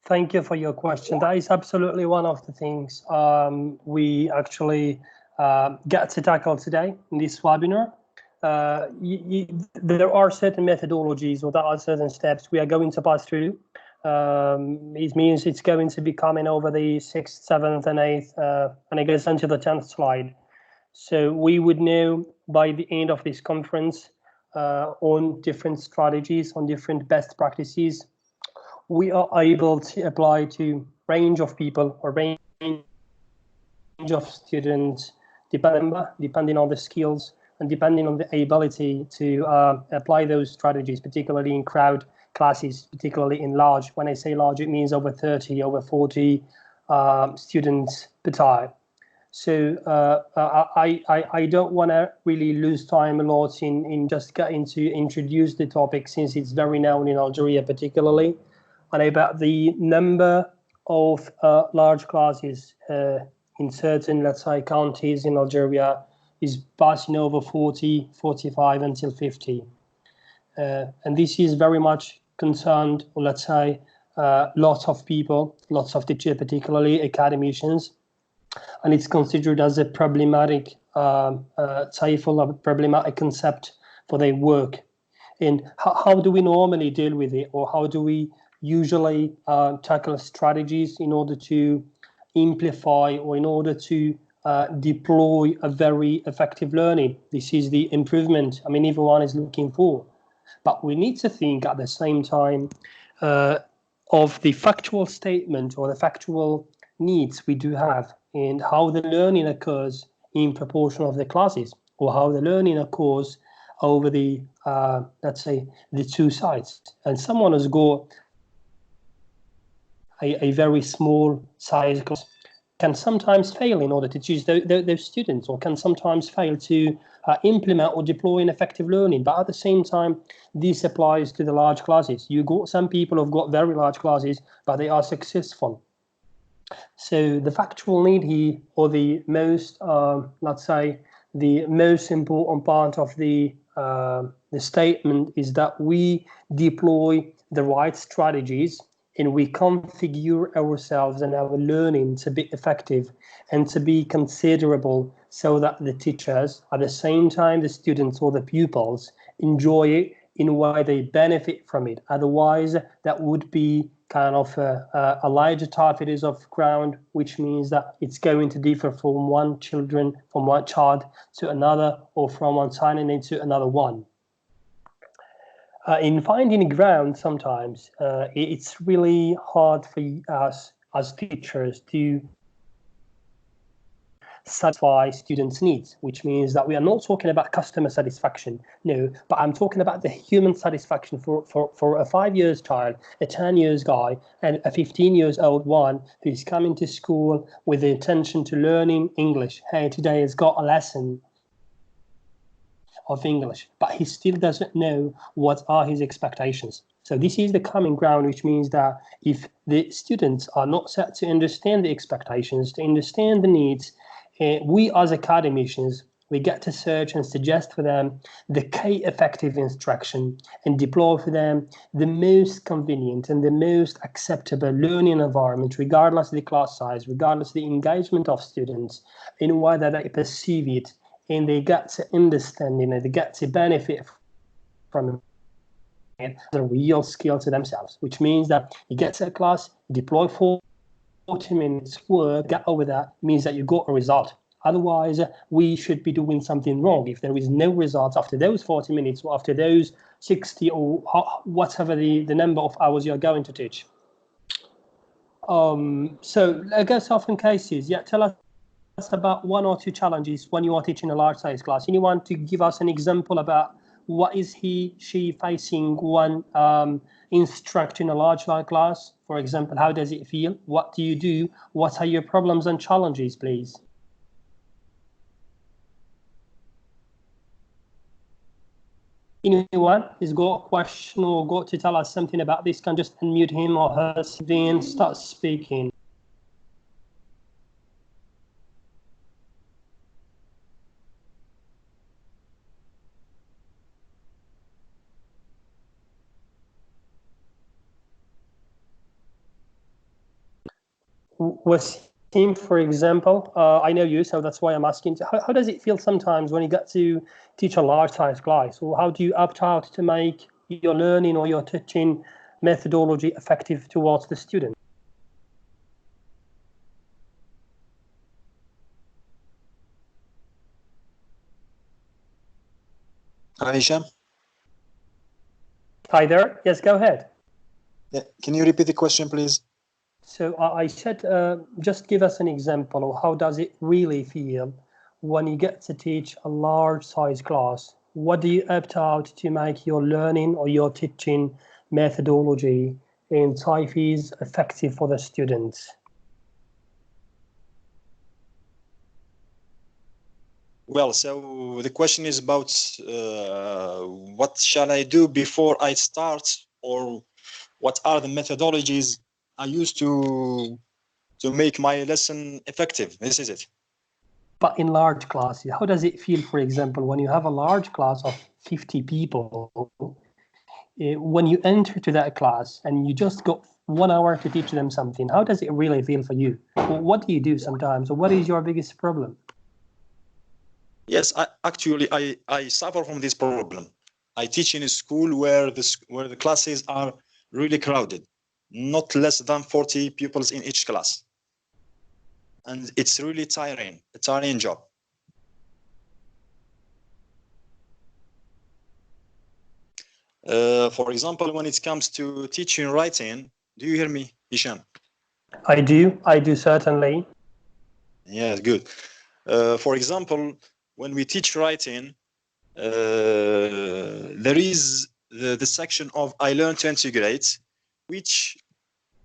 Thank you for your question. That is absolutely one of the things we actually get to tackle today in this webinar. There are certain methodologies, or there are certain steps we are going to pass through. It means it's going to be coming over the 6th, 7th, and 8th, and it goes into the 10th slide. So we would know by the end of this conference on different strategies, on different best practices we are able to apply to range of people or range of students, depending on the skills and depending on the ability to apply those strategies, particularly in crowd classes, particularly in large. When I say large, it means over 30, over 40 students per time. So I don't want to really lose time a lot in just getting to introduce the topic, since it's very known in Algeria particularly. And about the number of large classes in certain, let's say, counties in Algeria is passing over 40, 45 until 50. And this is very much concerned, or let's say, lots of people, lots of teachers, particularly academicians. And it's considered as a problematic problematic concept for their work. And how do we normally deal with it, or how do we usually tackle strategies in order to amplify or in order to deploy a very effective learning? This is the improvement everyone is looking for. But we need to think at the same time of the factual statement or the factual needs we do have, and how the learning occurs in proportion of the classes, or how the learning occurs over the, let's say, the two sides. And someone has got a very small size class can sometimes fail in order to teach those students, or can sometimes fail to implement or deploy an effective learning. But at the same time, this applies to the large classes. You got some people who've got very large classes, but they are successful. So the factual need here, or the most, let's say, the most important part of the statement is that we deploy the right strategies, and we configure ourselves and our learning to be effective and to be considerable, so that the teachers, at the same time the students or the pupils, enjoy it in a way they benefit from it. Otherwise, that would be kind of a larger type it is of ground, which means that it's going to differ from one child to another, or from one signing to another one. In finding ground, sometimes it's really hard for us as teachers to satisfy students' needs, which means that we are not talking about customer satisfaction, no, but I'm talking about the human satisfaction for a 5 years child, a 10 years guy, and a 15 years old one who is coming to school with the intention to learning English. Hey, today has got a lesson of English, but he still doesn't know what are his expectations. So this is the common ground, which means that if the students are not set to understand the expectations, to understand the needs, we as academicians, we get to search and suggest for them the key effective instruction and deploy for them the most convenient and the most acceptable learning environment, regardless of the class size, regardless of the engagement of students, in a way that they perceive it and they get to understand it, and they get to benefit from it, the real skill to themselves, which means that you get to a class, deploy 40 minutes work, get over that, means that you got a result. Otherwise, we should be doing something wrong if there is no results after those 40 minutes, or after those 60, or whatever the number of hours you're going to teach. So I guess often cases, tell us about one or two challenges when you are teaching a large size class. Anyone to give us an example about what is she facing when instructing a large class? For example, how does it feel? What do you do? What are your problems and challenges, please? Anyone who's got a question or got to tell us something about this can just unmute him or her and start speaking. Wasim, for example, I know you, so that's why I'm asking. How does it feel sometimes when you get to teach a large size class? Or how do you opt out to make your learning or your teaching methodology effective towards the student? Hicham? Hi there. Yes, go ahead. Yeah. Can you repeat the question, please? So I said, just give us an example of how does it really feel when you get to teach a large size class? What do you opt out to make your learning or your teaching methodology in Taifi's effective for the students? Well, so the question is about what shall I do before I start, or what are the methodologies I use to make my lesson effective? This is it. But in large classes, how does it feel, for example, when you have a large class of 50 people, when you enter to that class and you just got 1 hour to teach them something, how does it really feel for you? What do you do sometimes? Or what is your biggest problem? Yes, I suffer from this problem. I teach in a school where the classes are really crowded, not less than 40 pupils in each class. And it's really tiring, a tiring job. For example, when it comes to teaching writing, do you hear me, Hicham? I do certainly. Yeah, good. For example, when we teach writing, there is the section of I Learn to Integrate, which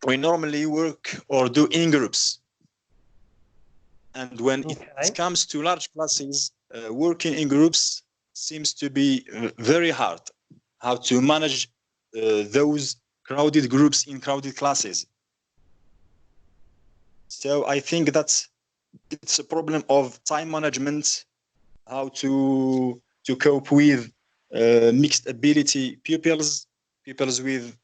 we normally work or do in groups. And when it comes to large classes, working in groups seems to be very hard. How to manage those crowded groups in crowded classes. So I think that it's a problem of time management, how to cope with mixed ability pupils with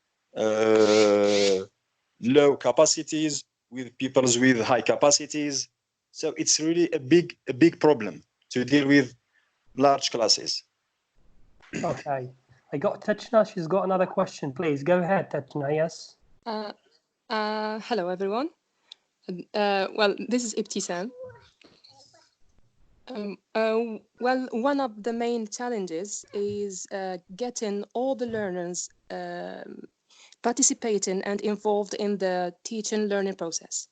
low capacities, with pupils with high capacities. So it's really a big problem to deal with large classes. Okay. I got Techna. She's got another question. Please go ahead, Techna. Yes. Hello, everyone. Well, this is Ibtisam. Well, one of the main challenges is getting all the learners participating and involved in the teaching learning process.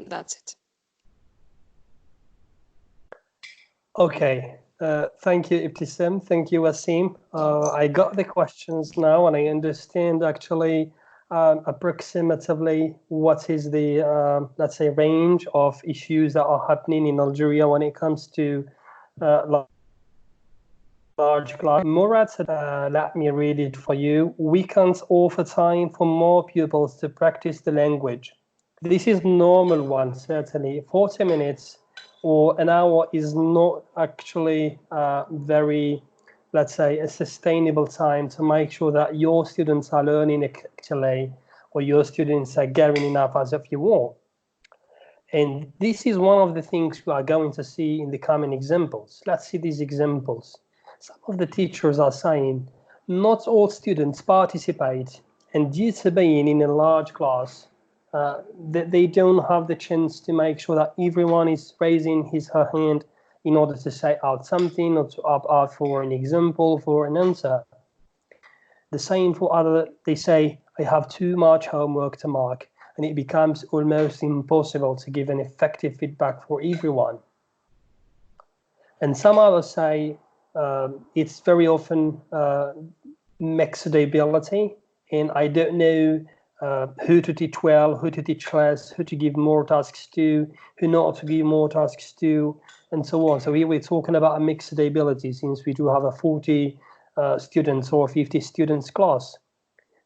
That's it. Okay. Thank you, Ibtisam. Thank you, Wasim. I got the questions now, and I understand actually approximately what is the, let's say, range of issues that are happening in Algeria when it comes to large class. Murad said, let me read it for you. We can't offer time for more pupils to practice the language. This is normal one, certainly. 40 minutes or an hour is not actually very, let's say, a sustainable time to make sure that your students are learning actually, or your students are getting enough as if you want. And this is one of the things we are going to see in the coming examples. Let's see these examples. Some of the teachers are saying not all students participate, and due to being in a large class, they don't have the chance to make sure that everyone is raising his or her hand in order to say out something or to opt out for an example, for an answer. The same for other, they say, I have too much homework to mark, and it becomes almost impossible to give an effective feedback for everyone. And some others say it's very often mixed ability, and I don't know who to teach well, who to teach less, who to give more tasks to, who not to give more tasks to, and so on. So here we're talking about a mixed ability, since we do have a 40 students or 50 students class.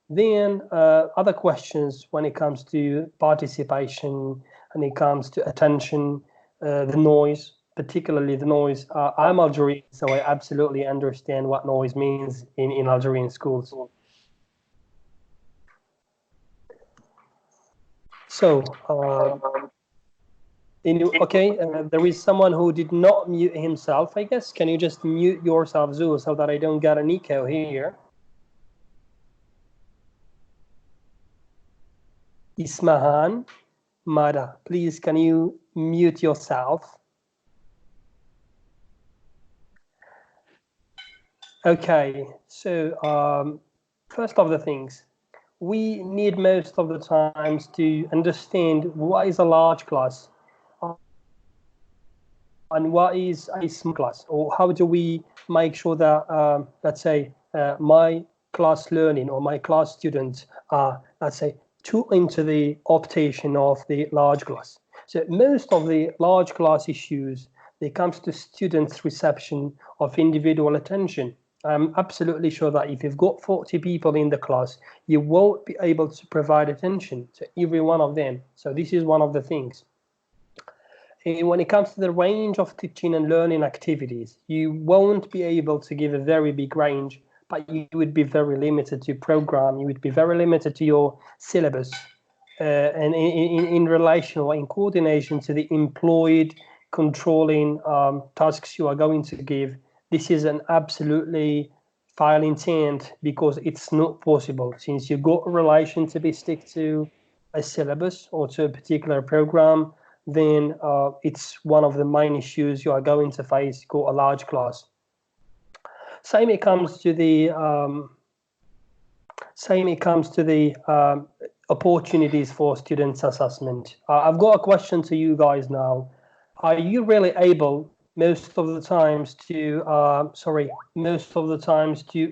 Then other questions when it comes to participation, when it comes to attention, the noise, particularly the noise. I'm Algerian, so I absolutely understand what noise means in Algerian schools. So, okay, there is someone who did not mute himself, I guess. Can you just mute yourself, Zoo, so that I don't get an echo here? Ismahan Mada, please, can you mute yourself? Okay, so first of the things, we need most of the times to understand what is a large class and what is a small class, or how do we make sure that, let's say, my class learning or my class students are, let's say, too into the optation of the large class. So most of the large class issues, they comes to students' reception of individual attention. I'm absolutely sure that if you've got 40 people in the class, you won't be able to provide attention to every one of them. So this is one of the things. When it comes to the range of teaching and learning activities, you won't be able to give a very big range, but you would be very limited to program. You would be very limited to your syllabus, and in relation or in coordination to the employed controlling tasks you are going to give. This is an absolutely file intent, because it's not possible, since you've got a relation to be stick to a syllabus or to a particular program. Then it's one of the main issues you are going to face, called a large class. Same it comes to the opportunities for students assessment. I've got a question to you guys now. Are you really able most of the times to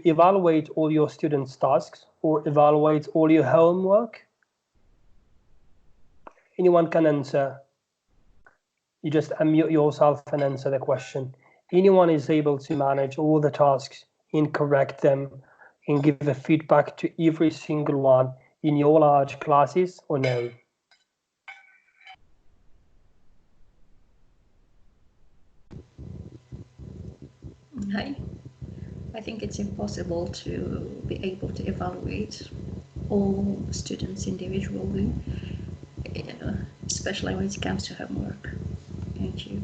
evaluate all your students' tasks or evaluate all your homework? Anyone can answer. You just unmute yourself and answer the question. Anyone is able to manage all the tasks and correct them and give the feedback to every single one in your large classes, or no? Hi. I think it's impossible to be able to evaluate all students individually, especially when it comes to homework. Thank you.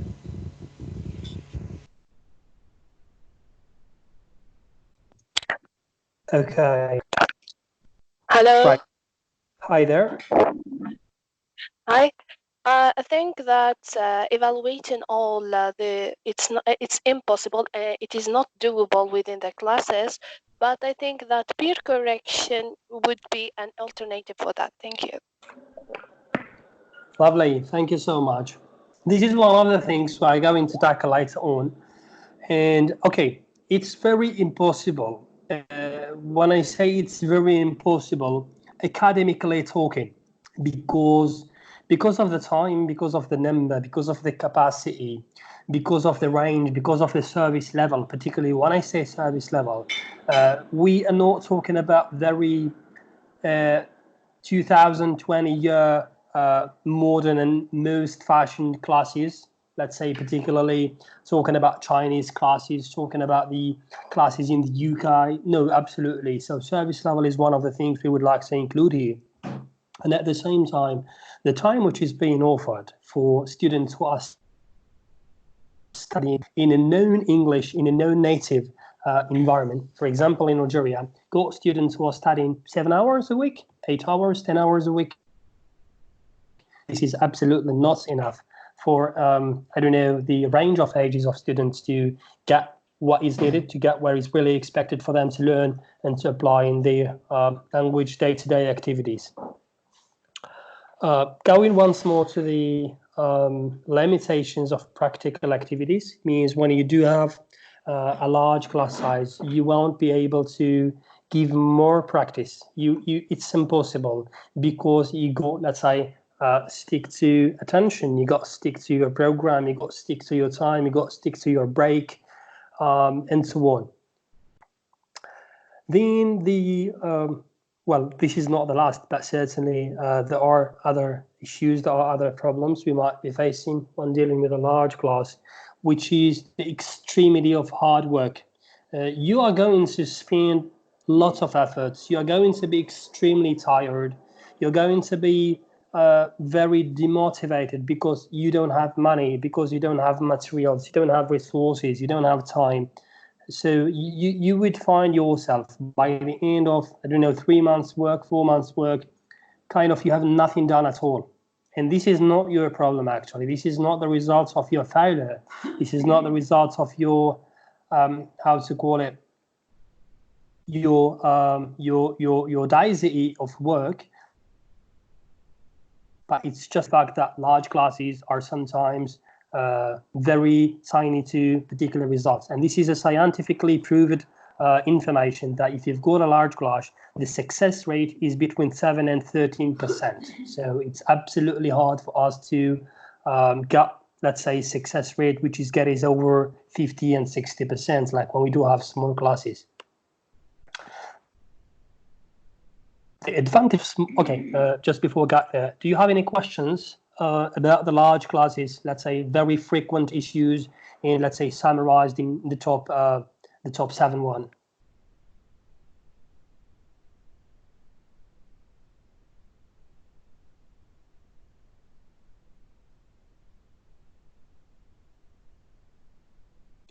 Okay. Hello. Right. Hi there. Hi. I think that evaluating all it's impossible. It is not doable within the classes. But I think that peer correction would be an alternative for that. Thank you. Lovely. Thank you so much. This is one of the things we're going to tackle later on. And okay, it's very impossible. When I say it's very impossible, academically talking, because of the time, because of the number, because of the capacity, because of the range, because of the service level. Particularly when I say service level, we are not talking about very 2020 year modern and most fashioned classes. Let's say particularly talking about Chinese classes, talking about the classes in the UK. No, absolutely. So service level is one of the things we would like to include here. And at the same time, the time which is being offered for students who are studying in a known English, in a known native environment. For example, in Algeria, got students who are studying 7 hours a week, 8 hours, 10 hours a week. This is absolutely not enough for, I don't know, the range of ages of students to get what is needed, to get what is really expected for them to learn and to apply in their language day-to-day activities. Going once more to the limitations of practical activities, means when you do have a large class size, you won't be able to give more practice. It's impossible, because you got, let's say, stick to attention, you got to stick to your program, you got to stick to your time, you got to stick to your break, and so on. Then the well, this is not the last, but certainly there are other issues, there are other problems we might be facing when dealing with a large class, which is the extremity of hard work. You are going to spend lots of efforts. You are going to be extremely tired. You're going to be very demotivated because you don't have money, because you don't have materials, you don't have resources, you don't have time. So you would find yourself by the end of, I don't know, 3 months work, 4 months work, kind of you have nothing done at all. And this is not your problem, actually. This is not the results of your failure. This is not the results of your, how to call it, your density of work. But it's just the fact that large classes are sometimes very tiny to particular results. And this is a scientifically proven information that if you've got a large class, the success rate is between 7 and 13%. So it's absolutely hard for us to get, let's say, success rate which is over 50 and 60%, like when we do have small classes. The advantage, okay, just before we got there, do you have any questions about the large classes, let's say very frequent issues, and let's say summarized in the top 7-1?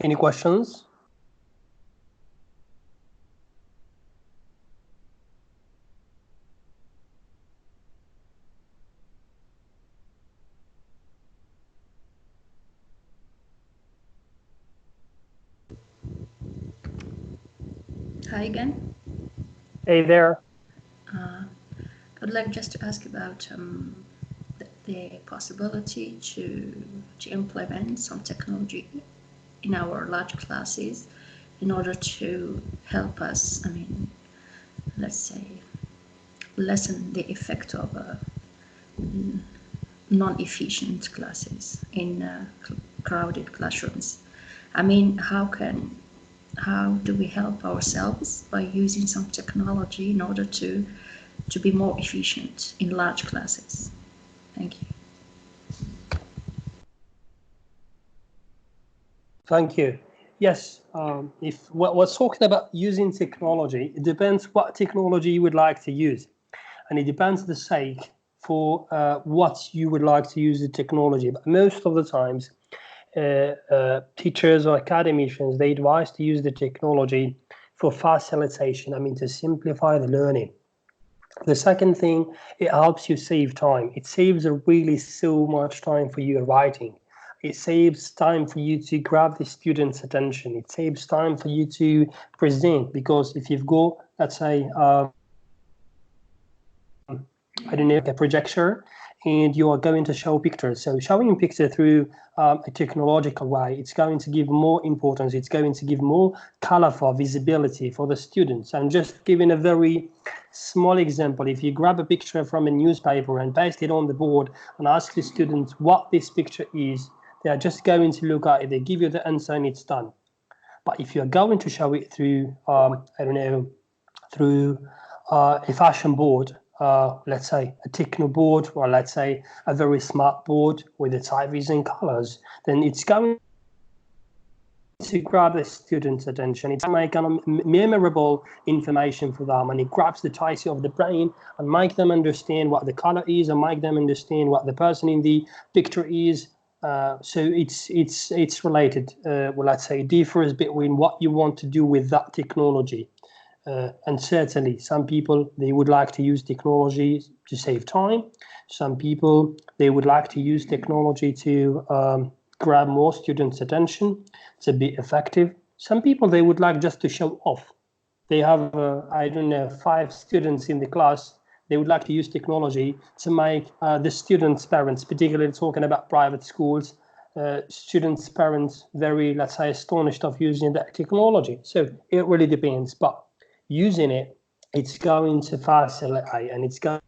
Any questions? Hi again. Hey there. I would like just to ask about the possibility to implement some technology in our large classes in order to help us, I mean, let's say, lessen the effect of non-efficient classes in crowded classrooms. I mean, how do we help ourselves by using some technology in order to be more efficient in large classes? Thank you. Thank you. Yes, if we're talking about using technology, it depends what technology you would like to use. And it depends the sake for what you would like to use the technology. But most of the times, teachers or academicians, they advise to use the technology for facilitation, I mean, to simplify the learning. The second thing, it helps you save time. It saves really so much time for you writing. It saves time for you to grab the student's attention. It saves time for you to present, because if you've got, let's say, I don't know, a projector, and you are going to show pictures. So showing a picture through a technological way, it's going to give more importance. It's going to give more colorful visibility for the students. I'm just giving a very small example. If you grab a picture from a newspaper and paste it on the board and ask the students what this picture is, they are just going to look at it. They give you the answer and it's done. But if you're going to show it through, I don't know, through a fashion board, let's say a techno board, or let's say a very smart board with its IVs and colors, then it's going to grab the student's attention. It's make memorable information for them, and it grabs the tightness of the brain and make them understand what the color is, and make them understand what the person in the picture is. So it's related. Well, let's say it differs between what you want to do with that technology. And certainly some people, they would like to use technology to save time. Some people, they would like to use technology to grab more students' attention, to be effective. Some people, they would like just to show off. They have, I don't know, 5 students in the class. They would like to use technology to make the students' parents, particularly talking about private schools, students' parents very, let's say, astonished of using that technology. So it really depends. But using it, it's going to facilitate, and it's going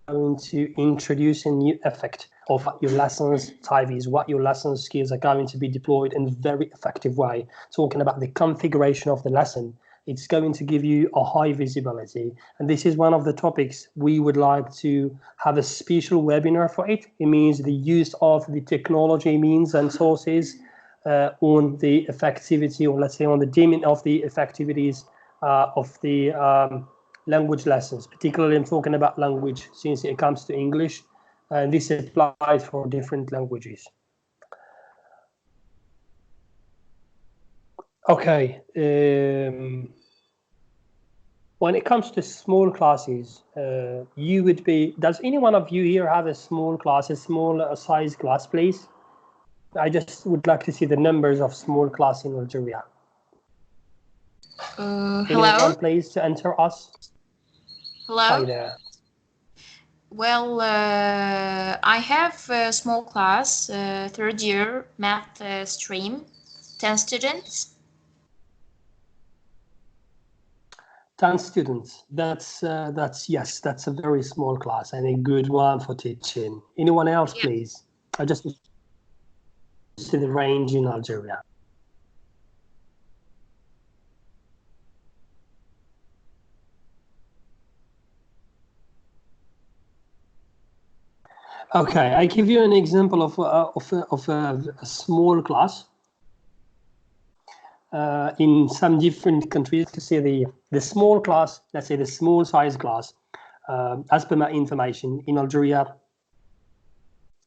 to introduce a new effect of what your lessons type is, what your lesson skills are going to be deployed in a very effective way. Talking about the configuration of the lesson, it's going to give you a high visibility. And this is one of the topics we would like to have a special webinar for it. It means the use of the technology means and sources on the effectivity, or let's say on the dimming of the effectivities of the language lessons, particularly I'm talking about language since it comes to English, and this applies for different languages. Okay. When it comes to small classes, you would be, does any one of you here have a small class, a small size class, please? I just would like to see the numbers of small class in Algeria. Hello? Anyone, please, to enter us? Hello? Hi there. Well, I have a small class, third year math stream, 10 students. 10 students. That's yes, that's a very small class and a good one for teaching. Anyone else, Yeah. please? I just see the range in Algeria. Okay, I give you an example of a small class in some different countries. To see the small class, let's say the small size class, as per my information, in Algeria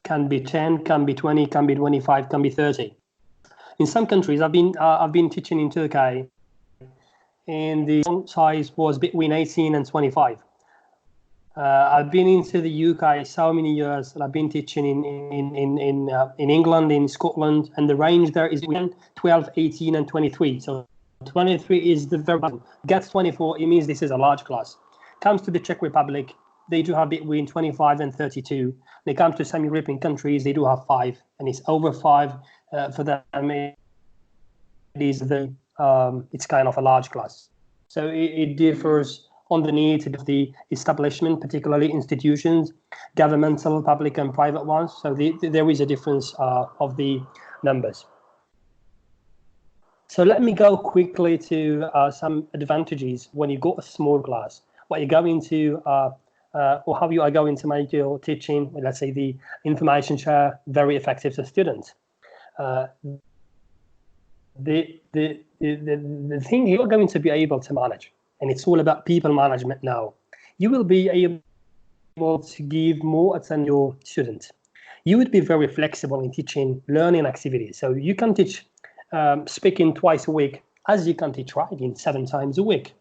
can be 10, can be 20, can be 25, can be 30. In some countries, I've been teaching in Turkey, and the size was between 18 and 25. I've been into the UK so many years, and I've been teaching in England, in Scotland, and the range there is 12, 18, and 23. So 23 is the very bottom. Gets 24, it means this is a large class. Comes to the Czech Republic, they do have between 25 and 32. When it comes to some European countries, they do have 5, and it's over 5 for them. It's kind of a large class. So it differs on the needs of the establishment, particularly institutions, governmental, public, and private ones. So there is a difference of the numbers. So let me go quickly to some advantages when you got a small class. What you're going to, or how you are going to make your teaching, let's say the information share, very effective to students. The thing you're going to be able to manage, and it's all about people management now. You will be able to give more attention to your students. You would be very flexible in teaching learning activities. So you can teach speaking twice a week, as you can teach writing 7 times a week,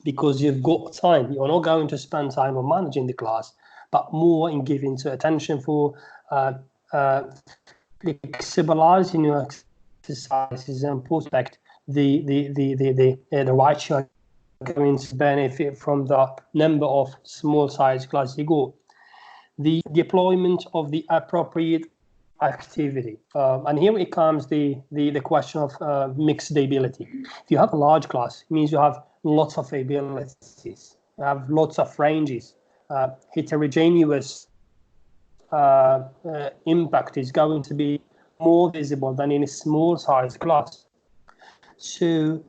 because you've got time. You're not going to spend time on managing the class, but more in giving to attention for flexibilizing your exercises and prospect the right you're going to benefit from the number of small size classes you go. The deployment of the appropriate activity, and here it comes the question of mixed ability. If you have a large class, it means you have lots of abilities, you have lots of ranges. Heterogeneous impact is going to be more visible than in a small size class. So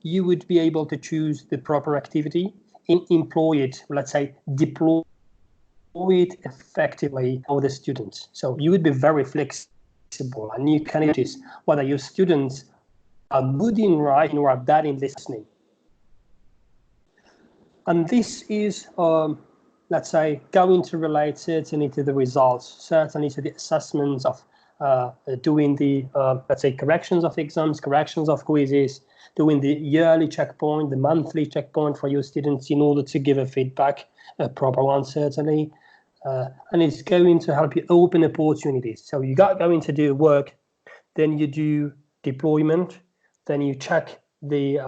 you would be able to choose the proper activity and employ it, let's say, deploy it effectively for the students. So you would be very flexible, and you can notice whether your students are good in writing or are bad in listening. And this is, let's say, going to relate certainly to the results, certainly to the assessments of doing the, let's say, corrections of exams, corrections of quizzes, doing the yearly checkpoint, the monthly checkpoint for your students in order to give a feedback, a proper one, certainly. And it's going to help you open opportunities. So you got going to do work, then you do deployment, then you check the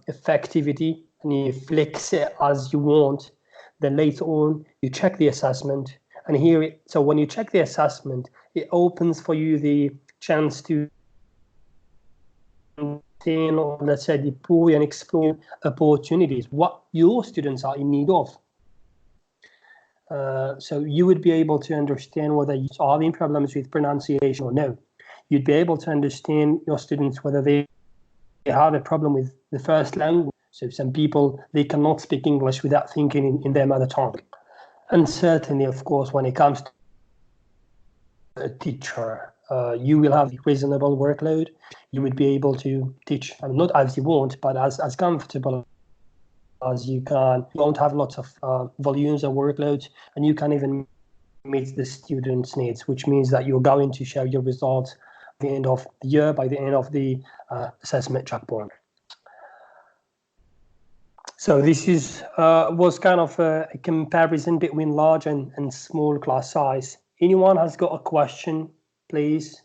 effectivity, and you flex it as you want. Then later on, you check the assessment. And here, so when you check the assessment, it opens for you the chance to, or let's say, deploy and explore opportunities, what your students are in need of. So you would be able to understand whether you are having problems with pronunciation or no. You'd be able to understand your students whether they have a problem with the first language. So some people, they cannot speak English without thinking in their mother tongue. And certainly, of course, when it comes to a teacher, you will have a reasonable workload. You would be able to teach, not as you want, but as comfortable you won't have lots of volumes or workloads, and you can even meet the students' needs, which means that you're going to show your results at the end of the year, by the end of the assessment checkpoint. So this was kind of a comparison between large and small class size. Anyone has got a question, please?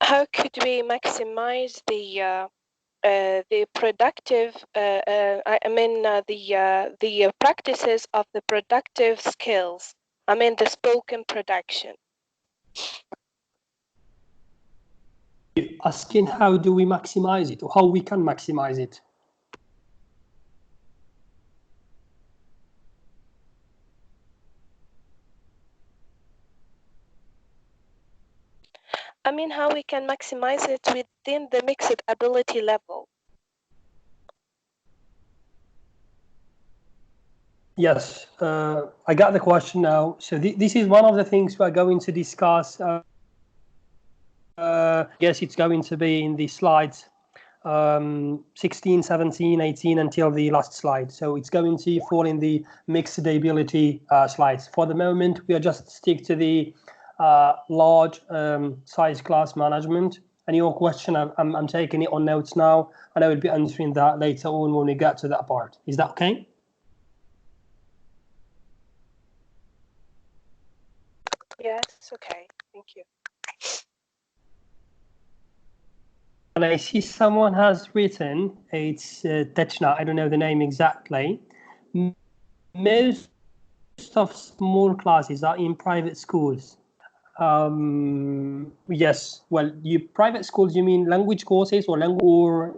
How could we maximize the productive? The practices of the productive skills. I mean the spoken production. You're asking how do we maximize it, or how we can maximize it? I mean how we can maximize it within the mixed ability level. Yes, I got the question now. So this is one of the things we're going to discuss. I guess it's going to be in the slides 16, 17, 18 until the last slide. So it's going to fall in the mixed ability slides. For the moment, we are just stick to the large size class management. And your question, I'm taking it on notes now, and I will be answering that later on when we get to that part. Is that okay? Yes, okay, thank you. And I see someone has written, it's Techna, I don't know the name exactly. Most of small classes are in private schools. Yes, well, private schools, you mean language courses or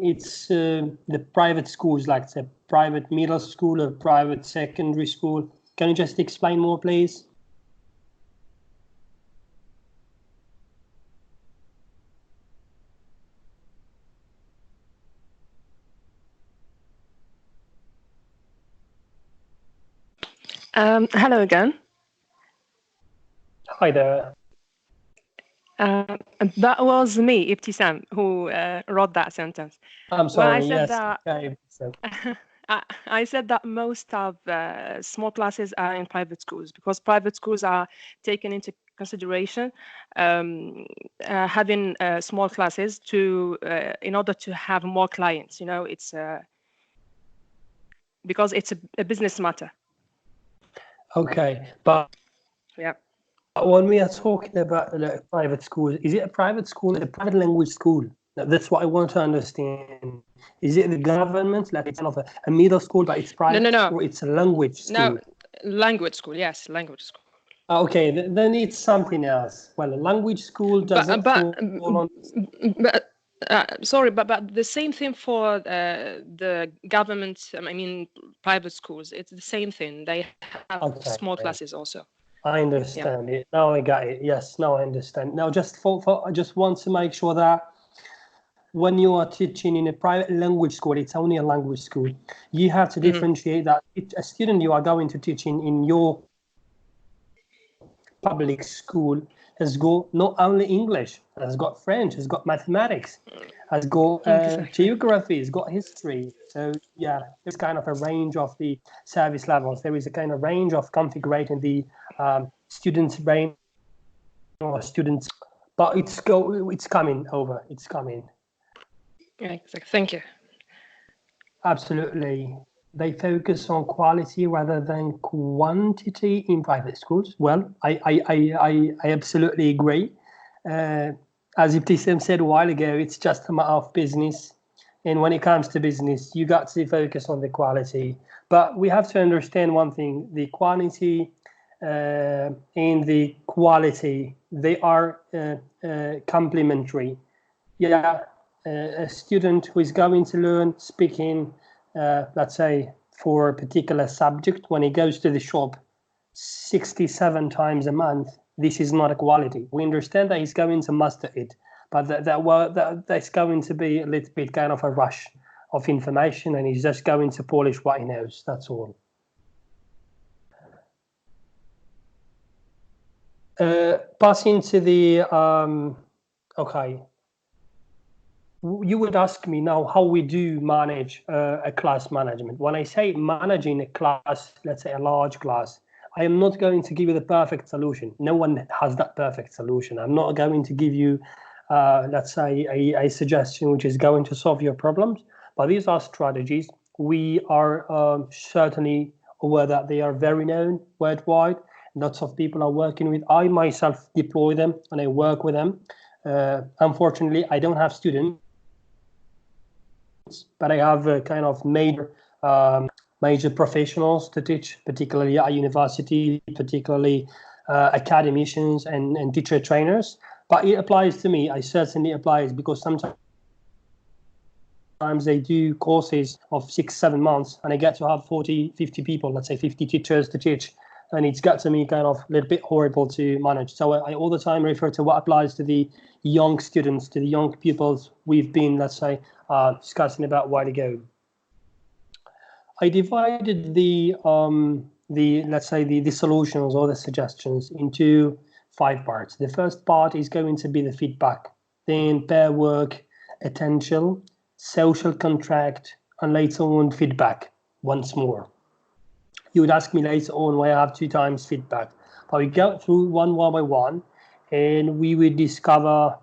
it's the private schools, like the private middle school or private secondary school? Can you just explain more, please? Hello again. Hi there. That was me, Ibtisam, who wrote that sentence. I'm sorry, I said yes. that, Okay, so. I said that most of small classes are in private schools because private schools are taken into consideration having small classes to in order to have more clients. You know, it's because it's a business matter. Okay, but yeah. When we are talking about private schools, is it a private school, a private language school? That's what I want to understand. Is it the government, like it's kind of a middle school, but it's private, No. or it's a language school? No, language school, yes, language school. Okay, then it's something else. Well, a language school doesn't fall on... Sorry, but the same thing for the government, I mean, private schools, it's the same thing. They have small classes also. I understand it. Now I got it. Yes, now I understand. Now, just I just want to make sure that when you are teaching in a private language school, it's only a language school. You have to differentiate that a student you are going to teach in your public school has got not only English, has got French, has got mathematics, has got geography, has got history. So yeah, there's kind of a range of the service levels. There is a kind of range of configuring the students' brain or students, but it's coming over. It's coming. Yeah, exactly. Thank you. Absolutely. They focus on quality rather than quantity in private schools. Well, I absolutely agree. As Ibtisam said a while ago, it's just a matter of business. And when it comes to business, you got to focus on the quality. But we have to understand one thing, the quantity and the quality, they are complementary. Yeah, a student who is going to learn speaking, let's say, for a particular subject, when he goes to the shop 67 times a month, this is not a quality. We understand that he's going to master it, but that's going to be a little bit kind of a rush of information, and he's just going to polish what he knows. That's all. Passing to the okay. You would ask me now how we do manage a class management. When I say managing a class, let's say a large class, I am not going to give you the perfect solution. No one has that perfect solution. I'm not going to give you, let's say, a suggestion which is going to solve your problems. But these are strategies. We are certainly aware that they are very known worldwide. Lots of people are working with. I myself deploy them and I work with them. Unfortunately, I don't have students, but I have kind of major professionals to teach, particularly at university, particularly academicians and teacher trainers. But it applies to me. I certainly applies because sometimes they do courses of 6-7 months and I get to have 40-50 people, let's say 50 teachers to teach, and it's got to me kind of a little bit horrible to manage. So I all the time refer to what applies to the young students, to the young pupils we've been, let's say, discussing about a while ago. I divided the let's say the solutions or the suggestions into 5 parts. The first part is going to be the feedback, then pair work, attention, social contract, and later on feedback once more. You would ask me later on why I have 2 times feedback, but we go through one by one, and we would discover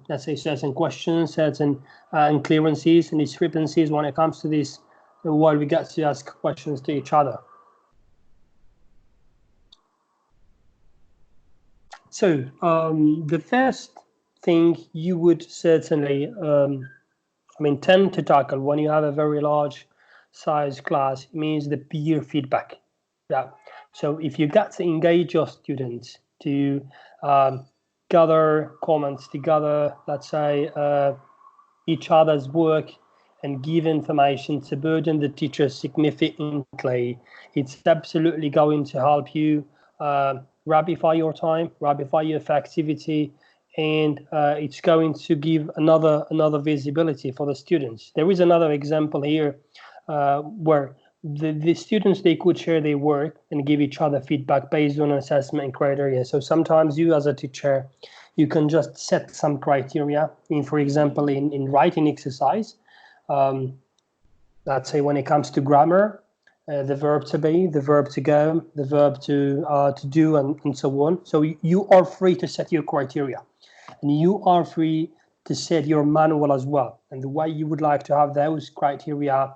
let's say certain questions, certain unclearances and discrepancies when it comes to this, while we get to ask questions to each other. So the first thing you would certainly tend to tackle when you have a very large size class means the peer feedback. Yeah. So if you get to engage your students to gather comments, to gather, let's say, each other's work and give information to burden the teacher significantly, it's absolutely going to help you rapidify your time, rapidify your effectivity, and it's going to give another visibility for the students. There is another example here where the students, they could share their work and give each other feedback based on assessment criteria. So sometimes you as a teacher, you can just set some criteria in, for example, in writing exercise. Let's say when it comes to grammar, the verb to be, the verb to go, the verb to do, and so on. So you are free to set your criteria, and you are free to set your manual as well. And the way you would like to have those criteria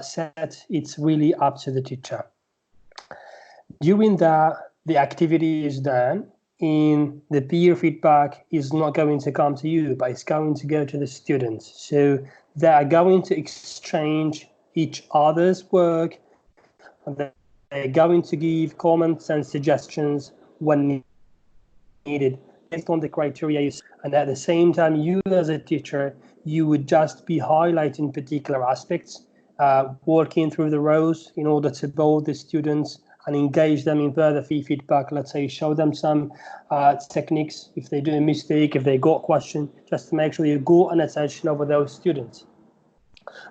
set, it's really up to the teacher. During that, the activity is done, and the peer feedback is not going to come to you, but it's going to go to the students. So they are going to exchange each other's work, and they're going to give comments and suggestions when needed based on the criteria you set. And at the same time, you as a teacher, you would just be highlighting particular aspects, working through the rows in order to build the students and engage them in further feedback. Let's say show them some techniques if they do a mistake, if they got a question, just to make sure you go and attention over those students.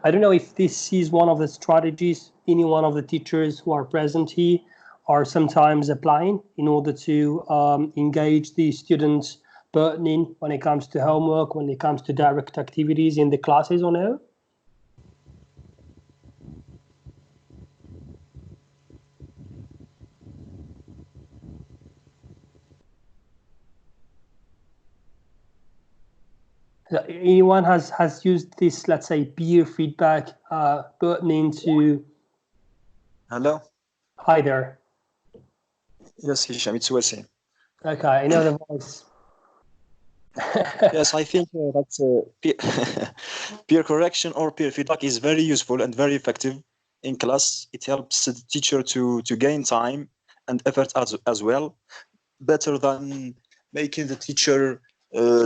I don't know if this is one of the strategies any one of the teachers who are present here are sometimes applying in order to engage the students burdening when it comes to homework, when it comes to direct activities in the classes or no? Anyone has used this, let's say, peer feedback burdening to... Hello? Hi there. Yes, Hicham, it's Wesley. Okay, I know the voice. Yes, I think that peer correction or peer feedback is very useful and very effective in class. It helps the teacher to gain time and effort as well, better than making the teacher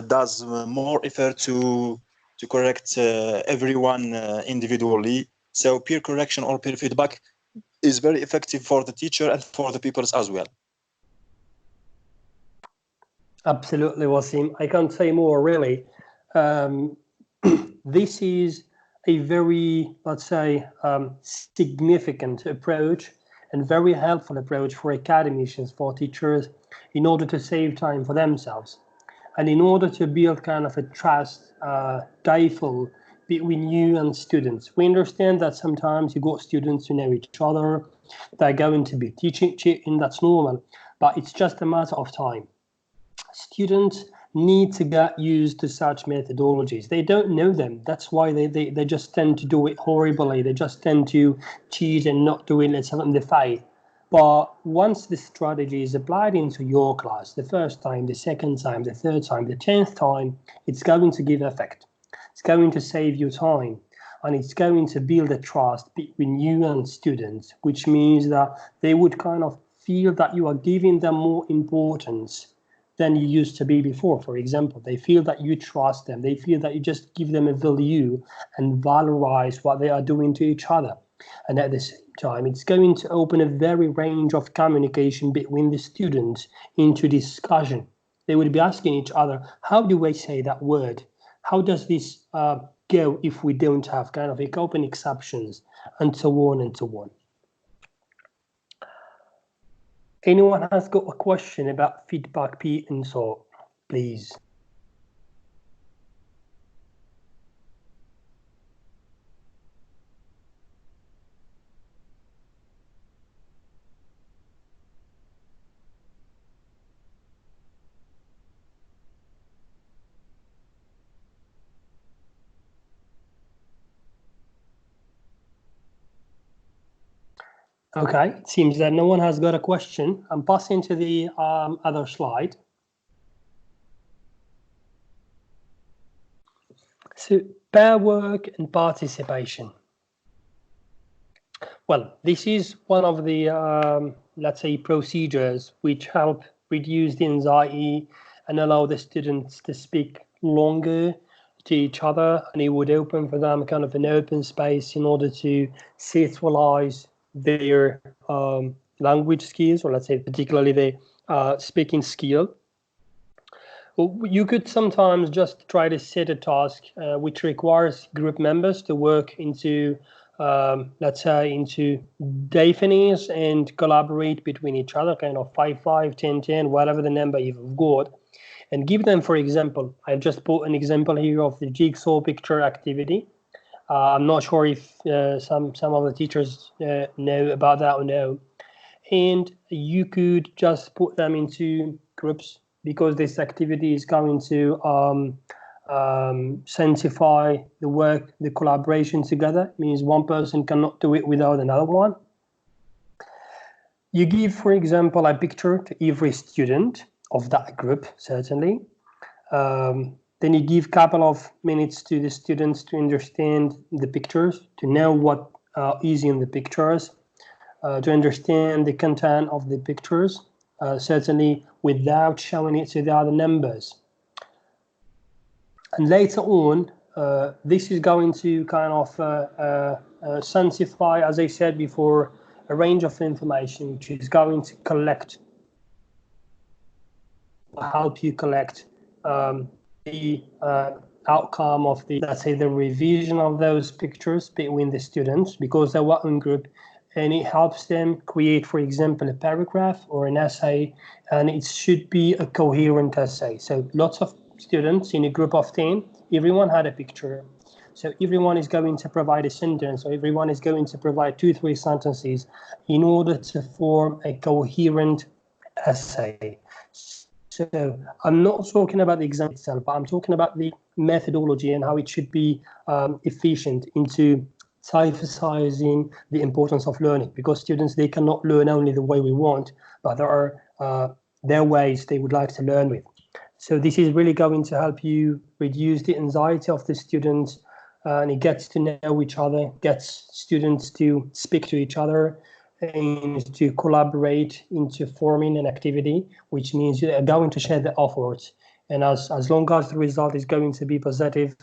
does more effort to correct everyone individually. So peer correction or peer feedback is very effective for the teacher and for the pupils as well. Absolutely, Wasim. I can't say more, really. This is a very, let's say, significant approach and very helpful approach for academicians, for teachers, in order to save time for themselves. And in order to build kind of a trust, default between you and students. We understand that sometimes you got students who know each other, they're going to be cheating, that's normal, but it's just a matter of time. Students need to get used to such methodologies. They don't know them. That's why they just tend to do it horribly. They just tend to cheat and not do it, let's have it in the fight. But once the strategy is applied into your class, the first time, the second time, the third time, the 10th time, it's going to give effect. It's going to save you time, and it's going to build a trust between you and students, which means that they would kind of feel that you are giving them more importance than you used to be before. For example, they feel that you trust them. They feel that you just give them a value and valorize what they are doing to each other. And at the same time, it's going to open a very range of communication between the students into discussion. They would be asking each other, how do I say that word? How does this go if we don't have kind of like open exceptions, and so on and so on. Anyone has got a question about feedback, Pete, and so, please. Okay, it seems that no one has got a question. I'm passing to the other slide. So, pair work and participation. Well, this is one of the, let's say, procedures which help reduce the anxiety and allow the students to speak longer to each other, and it would open for them kind of an open space in order to sexualize their language skills, or let's say particularly the speaking skill. You could sometimes just try to set a task which requires group members to work into, let's say, into definitions and collaborate between each other, kind of 5-5, 10-10, whatever the number you've got, and give them, for example, I've just put an example here of the jigsaw picture activity. I'm not sure if some of the teachers know about that or no. And you could just put them into groups, because this activity is going to sanctify the work, the collaboration together. It means one person cannot do it without another one. You give, for example, a picture to every student of that group, certainly. Then you give a couple of minutes to the students to understand the pictures, to know what is in the pictures, to understand the content of the pictures, certainly without showing it to the other members. And later on, this is going to kind of sanctify, as I said before, a range of information which is going to help you collect the outcome of the, let's say, the revision of those pictures between the students, because they're one group, and it helps them create, for example, a paragraph or an essay, and it should be a coherent essay. So lots of students in a group of 10, everyone had a picture. So everyone is going to provide a sentence, or everyone is going to provide 2-3 sentences in order to form a coherent essay. So I'm not talking about the exam itself, but I'm talking about the methodology and how it should be efficient into emphasizing the importance of learning, because students, they cannot learn only the way we want, but there are their ways they would like to learn with. So this is really going to help you reduce the anxiety of the students, and it gets to know each other, gets students to speak to each other and to collaborate into forming an activity, which means you're going to share the efforts. And as long as the result is going to be positive,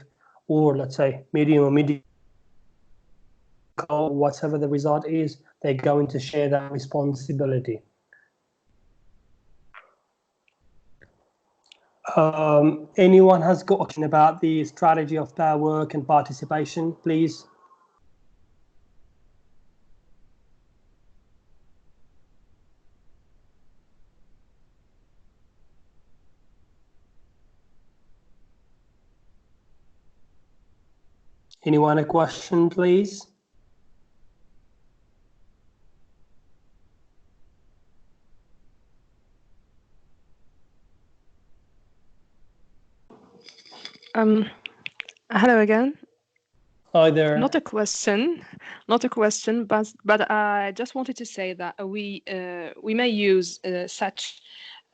or let's say medium or medium, whatever the result is, they're going to share that responsibility. Anyone has got a question about the strategy of pair work and participation, please? Anyone a question, please? Hello again. Hi there. Not a question, but I just wanted to say that we may use such,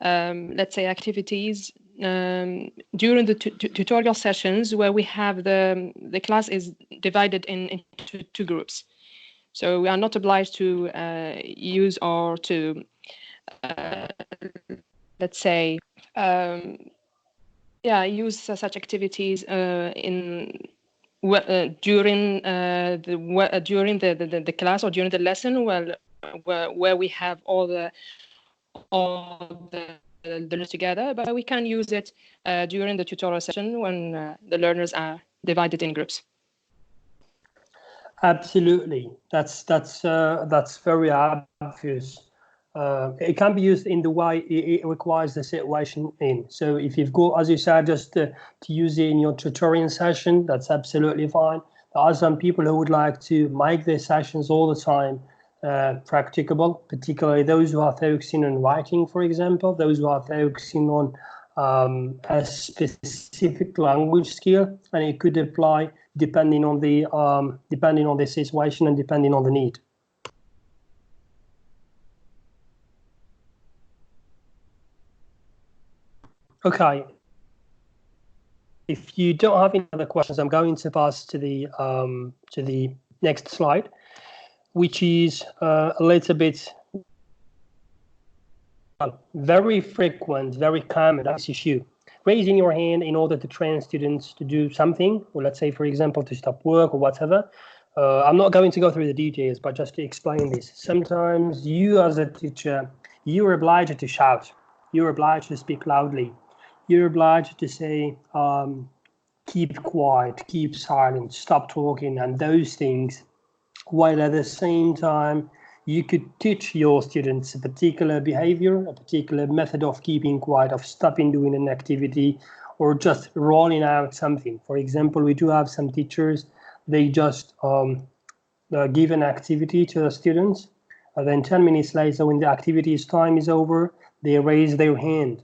let's say, activities during the tutorial sessions where we have the class is divided into two groups. So we are not obliged to use or to, let's say, use such activities during the class or during the lesson, where we have all the learners together, but we can use it during the tutorial session when the learners are divided in groups. Absolutely, that's very obvious. It can be used in the way it requires the situation in. So if you've got, as you said, just to use it in your tutorial session, that's absolutely fine. There are some people who would like to make their sessions all the time practicable, particularly those who are focusing on writing, for example, those who are focusing on a specific language skill, and it could apply depending on the situation and depending on the need. Okay. If you don't have any other questions, I'm going to pass to the next slide, which is a little bit very frequent, very common this issue. Raising your hand in order to train students to do something, or let's say, for example, to stop work or whatever. I'm not going to go through the details, but just to explain this. Sometimes you as a teacher, you're obliged to shout. You're obliged to speak loudly. You're obliged to say, keep quiet, keep silent, stop talking, and those things, while at the same time, you could teach your students a particular behavior, a particular method of keeping quiet, of stopping doing an activity, or just rolling out something. For example, we do have some teachers, they just give an activity to the students, and then 10 minutes later, when the activity's time is over, they raise their hand.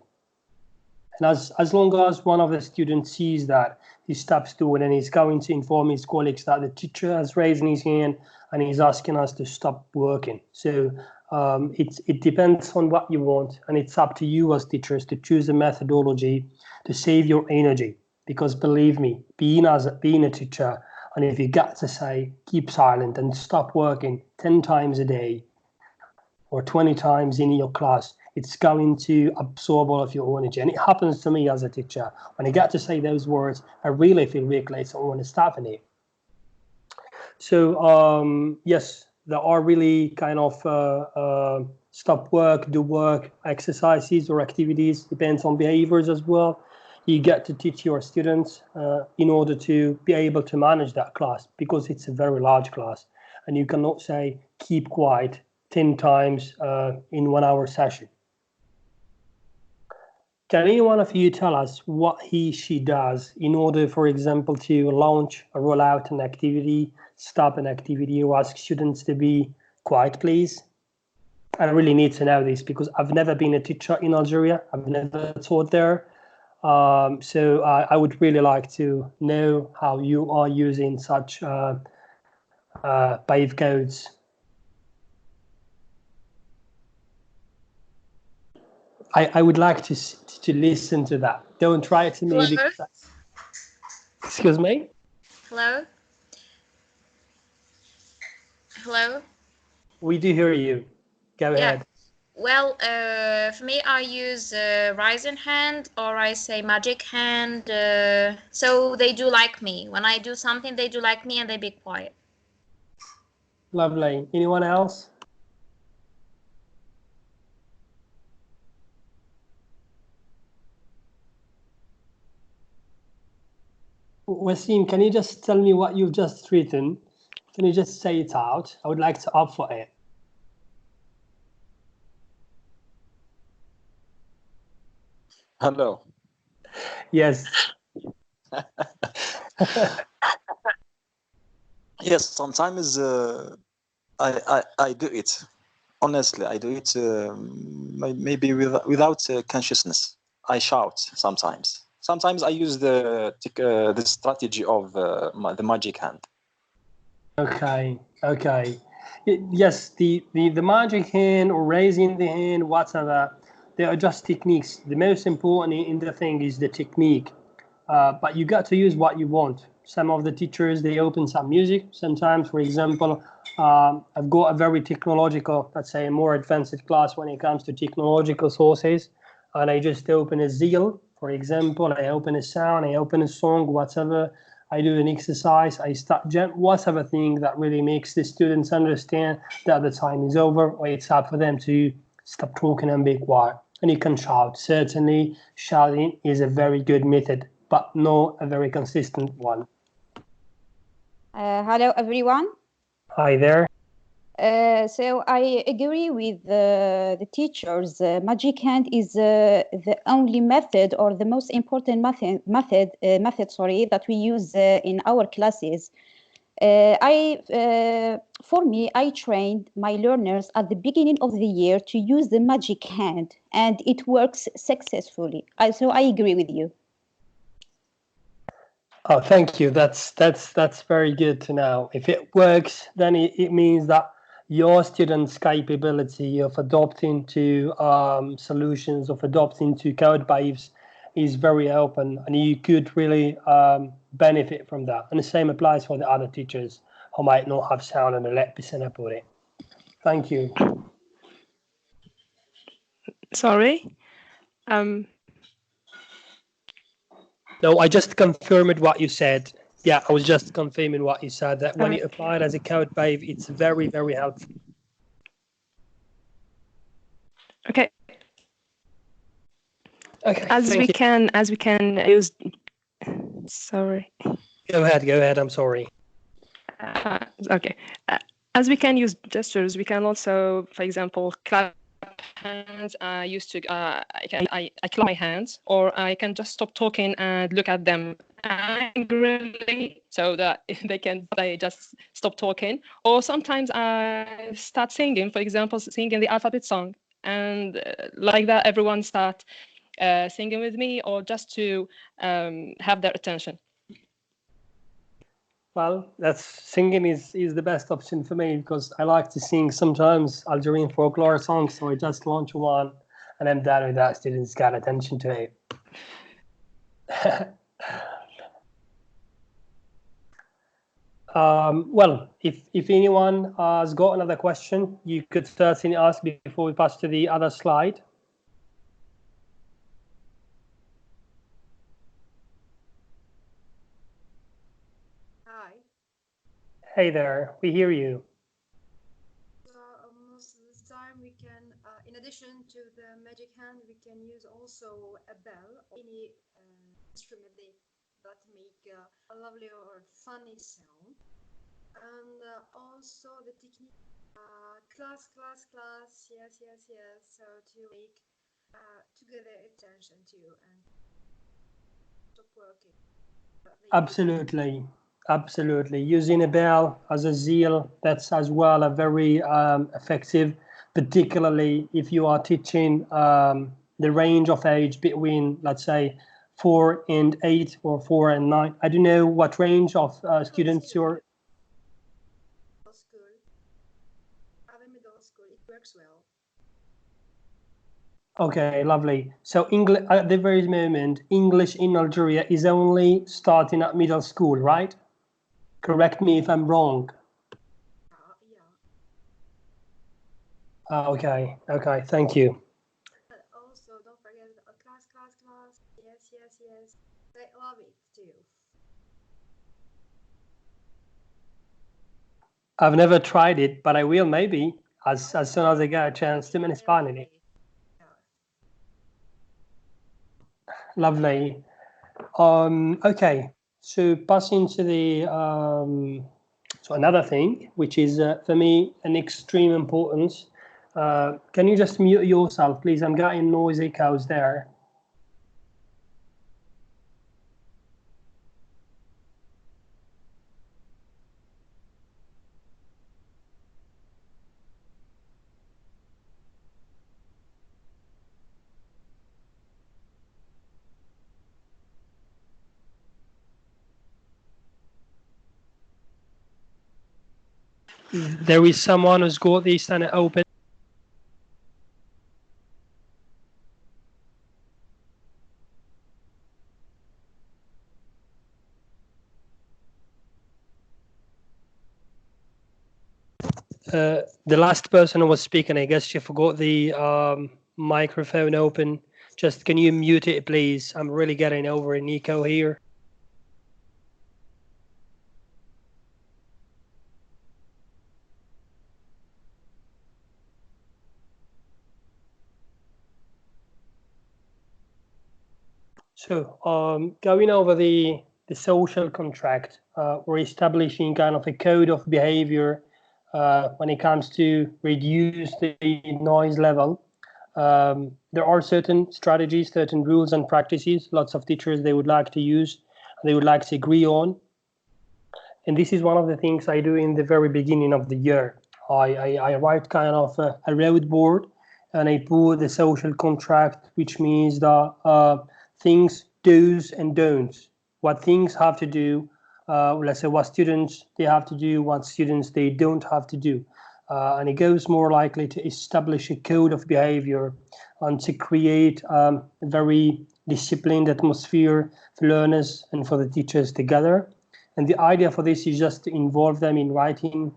And as long as one of the students sees that, he stops doing, and he's going to inform his colleagues that the teacher has raised his hand and he's asking us to stop working. So it depends on what you want, and it's up to you as teachers to choose a methodology to save your energy. Because believe me, being a teacher, and if you got to say keep silent and stop working 10 times a day or 20 times in your class, it's going to absorb all of your energy. And it happens to me as a teacher. When I get to say those words, I really feel weak later, so I want to stop in it. So yes, there are really kind of stop work, do work exercises or activities, depends on behaviors as well. You get to teach your students in order to be able to manage that class, because it's a very large class, and you cannot say keep quiet 10 times in 1 hour session. Can any one of you tell us what she does in order, for example, to launch or roll out an activity, stop an activity, or ask students to be quiet, please? I really need to know this because I've never been a teacher in Algeria. I've never taught there. So I would really like to know how you are using such PAVE codes. I would like to listen to that. Don't try it to me. Hello? Excuse me? Hello? Hello? We do hear you. Go ahead. Well, for me, I use rising hand, or I say magic hand. So they do like me. When I do something, they do like me and they be quiet. Lovely. Anyone else? Wasim, can you just tell me what you've just written? Can you just say it out? I would like to opt for it. Hello. Yes. Yes, sometimes I do it. Honestly, I do it maybe without consciousness. I shout sometimes. Sometimes I use the strategy of the magic hand. Okay, okay. Yes, the magic hand or raising the hand, whatever, they are just techniques. The most important in the thing is the technique. But you got to use what you want. Some of the teachers, they open some music. Sometimes, for example, I've got a very technological, let's say a more advanced class when it comes to technological sources. And I just open a zeal, for example, I open a sound, I open a song, whatever. I do an exercise, I start whatever thing that really makes the students understand that the time is over or it's up for them to stop talking and be quiet. And you can shout. Certainly, shouting is a very good method, but not a very consistent one. Hello, everyone. Hi there. So I agree with the teachers. Magic hand is the only method or the most important method that we use in our classes. For me, I trained my learners at the beginning of the year to use the magic hand, and it works successfully. So I agree with you. Oh, thank you. That's very good to know. If it works, then it means that your students' capability of adopting to solutions, of adopting to code base is very open, and you could really benefit from that. And the same applies for the other teachers who might not have sound and let about it. Thank you. Sorry. No, I just confirmed what you said. Yeah, I was just confirming what you said, that when you apply it as a code base, it's very, very helpful. Okay. Okay. As we can use. Sorry. Go ahead. I'm sorry. Okay. As we can use gestures, we can also, for example, clap hands. I used to. I clap my hands, or I can just stop talking and look at them angrily, so that they just stop talking. Or sometimes I start singing, for example, singing the alphabet song, and like that, everyone start singing with me, or just to have their attention. Well, singing is the best option for me, because I like to sing sometimes Algerian folklore songs. So I just launch one, and I'm done with that. Students got attention to it. Well, if anyone has got another question, you could certainly ask before we pass to the other slide. Hi. Hey there, we hear you. Most of the time we can, in addition to the magic hand, we can use also a bell or any instrument that make a lovely or funny sound. And also the technique, class, yes. So to make to get their attention to and stop working. Absolutely. Using a bell as a zeal, that's as well a very effective, particularly if you are teaching the range of age between, let's say, 4 and 8 or 4 and 9. I don't know what range of students you're. Middle school, it works well. Okay, lovely. So English at the very moment, English in Algeria is only starting at middle school, right? Correct me if I'm wrong. Yeah. Okay, thank you. But also, don't forget class. Yes. They love it too. I've never tried it, but I will maybe as soon as I get a chance. 2 minutes finally. Lovely. Okay, so passing to the so another thing, which is for me an extreme importance. Can you just mute yourself, please? I'm getting noisy cows there. There is someone who's got this and open. The last person who was speaking, I guess she forgot the microphone open. Just can you mute it, please? I'm really getting over an echo here. So going over the social contract, we're establishing kind of a code of behavior when it comes to reduce the noise level. There are certain strategies, certain rules and practices, lots of teachers they would like to use, they would like to agree on. And this is one of the things I do in the very beginning of the year. I write kind of a road board and I put the social contract, which means that things, do's and don'ts, what things have to do, let's say what students they have to do, what students they don't have to do. And it goes more likely to establish a code of behavior and to create a very disciplined atmosphere for learners and for the teachers together. And the idea for this is just to involve them in writing,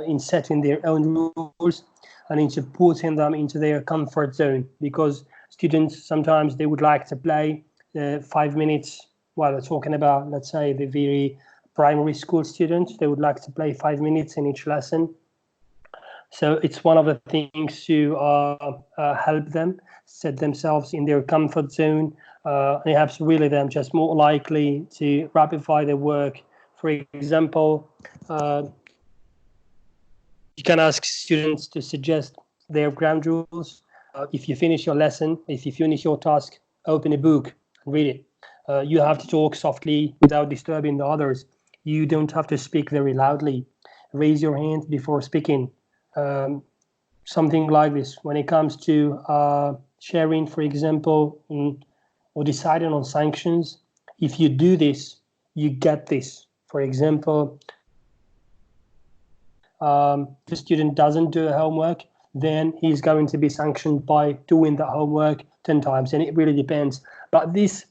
in setting their own rules, and into putting them into their comfort zone. Because students sometimes they would like to play 5 minutes while they're talking about, let's say, the very primary school students. They would like to play 5 minutes in each lesson. So it's one of the things to help them set themselves in their comfort zone. And it helps really them just more likely to rapidify their work. For example, you can ask students to suggest their ground rules. If you finish your lesson, if you finish your task, open a book and read it. You have to talk softly without disturbing the others. You don't have to speak very loudly. Raise your hand before speaking. Something like this. When it comes to sharing, for example, or deciding on sanctions, if you do this, you get this. For example, the student doesn't do homework, then he's going to be sanctioned by doing the homework 10 times, and it really depends. But this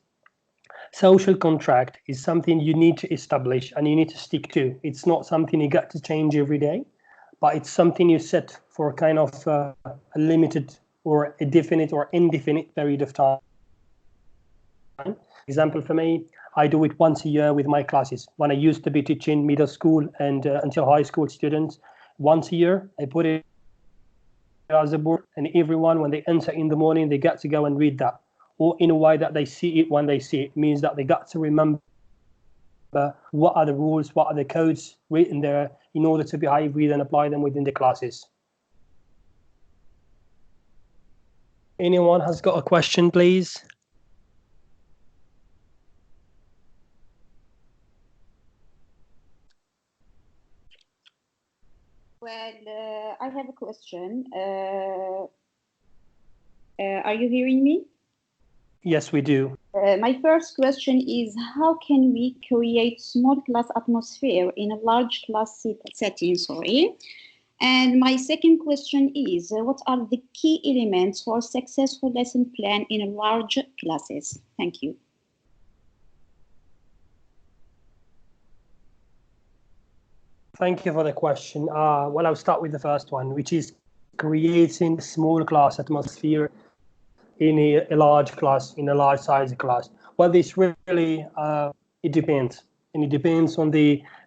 social contract is something you need to establish and you need to stick to. It's not something you got to change every day, but it's something you set for kind of a limited or a definite or indefinite period of time. Example for me, I do it once a year with my classes. When I used to be teaching middle school and until high school students, once a year, I put it as a board, and everyone, when they enter in the morning, they get to go and read that. Or in a way that they see it when they see it, means that they got to remember what are the rules, what are the codes written there in order to behave with and apply them within the classes. Anyone has got a question, please? Well, I have a question. Are you hearing me? Yes, we do. My first question is, how can we create small class atmosphere in a large class setting? And my second question is, what are the key elements for successful lesson plan in large classes? Thank you. Thank you for the question. Well, I'll start with the first one, which is creating a small class atmosphere in a large class, in a large size class. Well, this really, it depends. And it depends on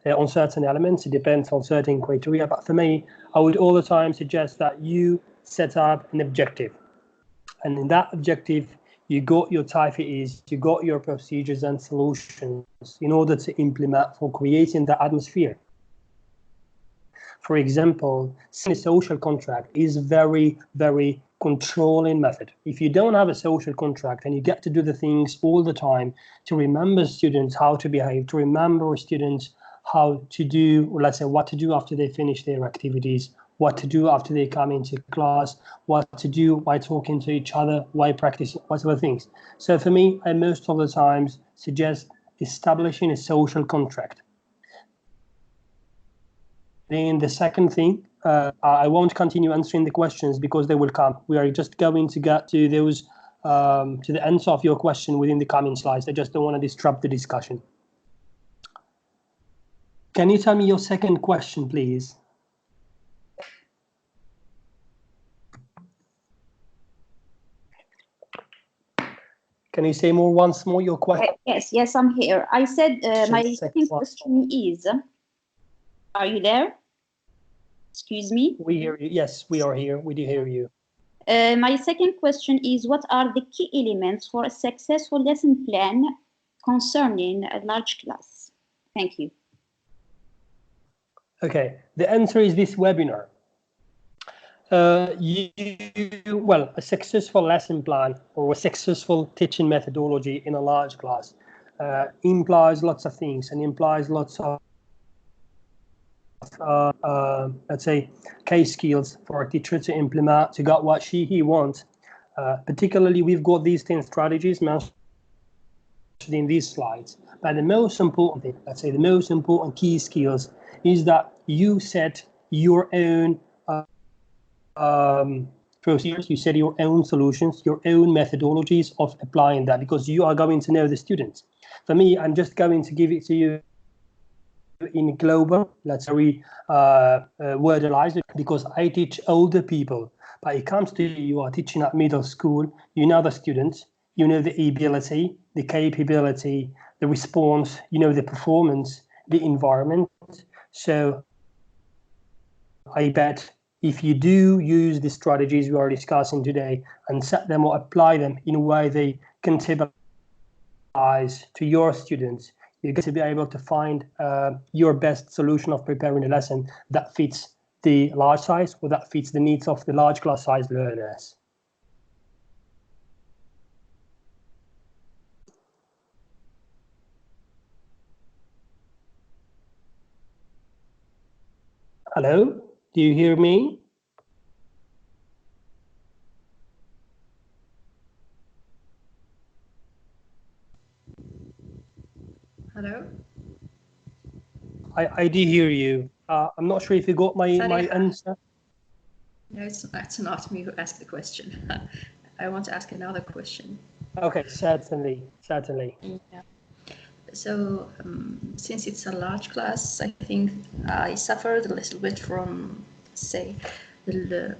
on certain elements. It depends on certain criteria. But for me, I would all the time suggest that you set up an objective. And in that objective, you got your TIFEs, you got your procedures and solutions in order to implement for creating the atmosphere. For example, a social contract is very, very controlling method. If you don't have a social contract and you get to do the things all the time to remember students how to behave, to remember students how to do, or let's say what to do after they finish their activities, what to do after they come into class, what to do while talking to each other, while practicing, whatever things. So for me, I most of the times suggest establishing a social contract. Then the second thing, I won't continue answering the questions because they will come. We are just going to get to those, to the answer of your question within the coming slides. I just don't want to disrupt the discussion. Can you tell me your second question, please? Can you say once more your question? Yes, I'm here. I said my second question is, are you there? Excuse me? We hear you. Yes, we are here. We do hear you. My second question is, what are the key elements for a successful lesson plan concerning a large class? Thank you. Okay, the answer is this webinar. Well, a successful lesson plan or a successful teaching methodology in a large class implies lots of things and implies lots of let's say case skills for a teacher to implement to get what he wants. Particularly, we've got these 10 strategies mentioned in these slides. But the most important thing, let's say the most important key skills, is that you set your own procedures, you set your own solutions, your own methodologies of applying that, because you are going to know the students. For me, I'm just going to give it to you in global, let's say wordalized, because I teach older people. But it comes to you are teaching at middle school, you know the students, you know the ability, the capability, the response, you know the performance, the environment. So I bet if you do use the strategies we are discussing today and set them or apply them in a way they can stabilize to your students, you're going to be able to find your best solution of preparing a lesson that fits the large size or that fits the needs of the large class size learners. Hello, do you hear me? Hello? I do hear you. I'm not sure if you got my answer. No, it's not me who asked the question. I want to ask another question. Okay, certainly. Yeah. So since it's a large class, I think I suffered a little bit from, say, the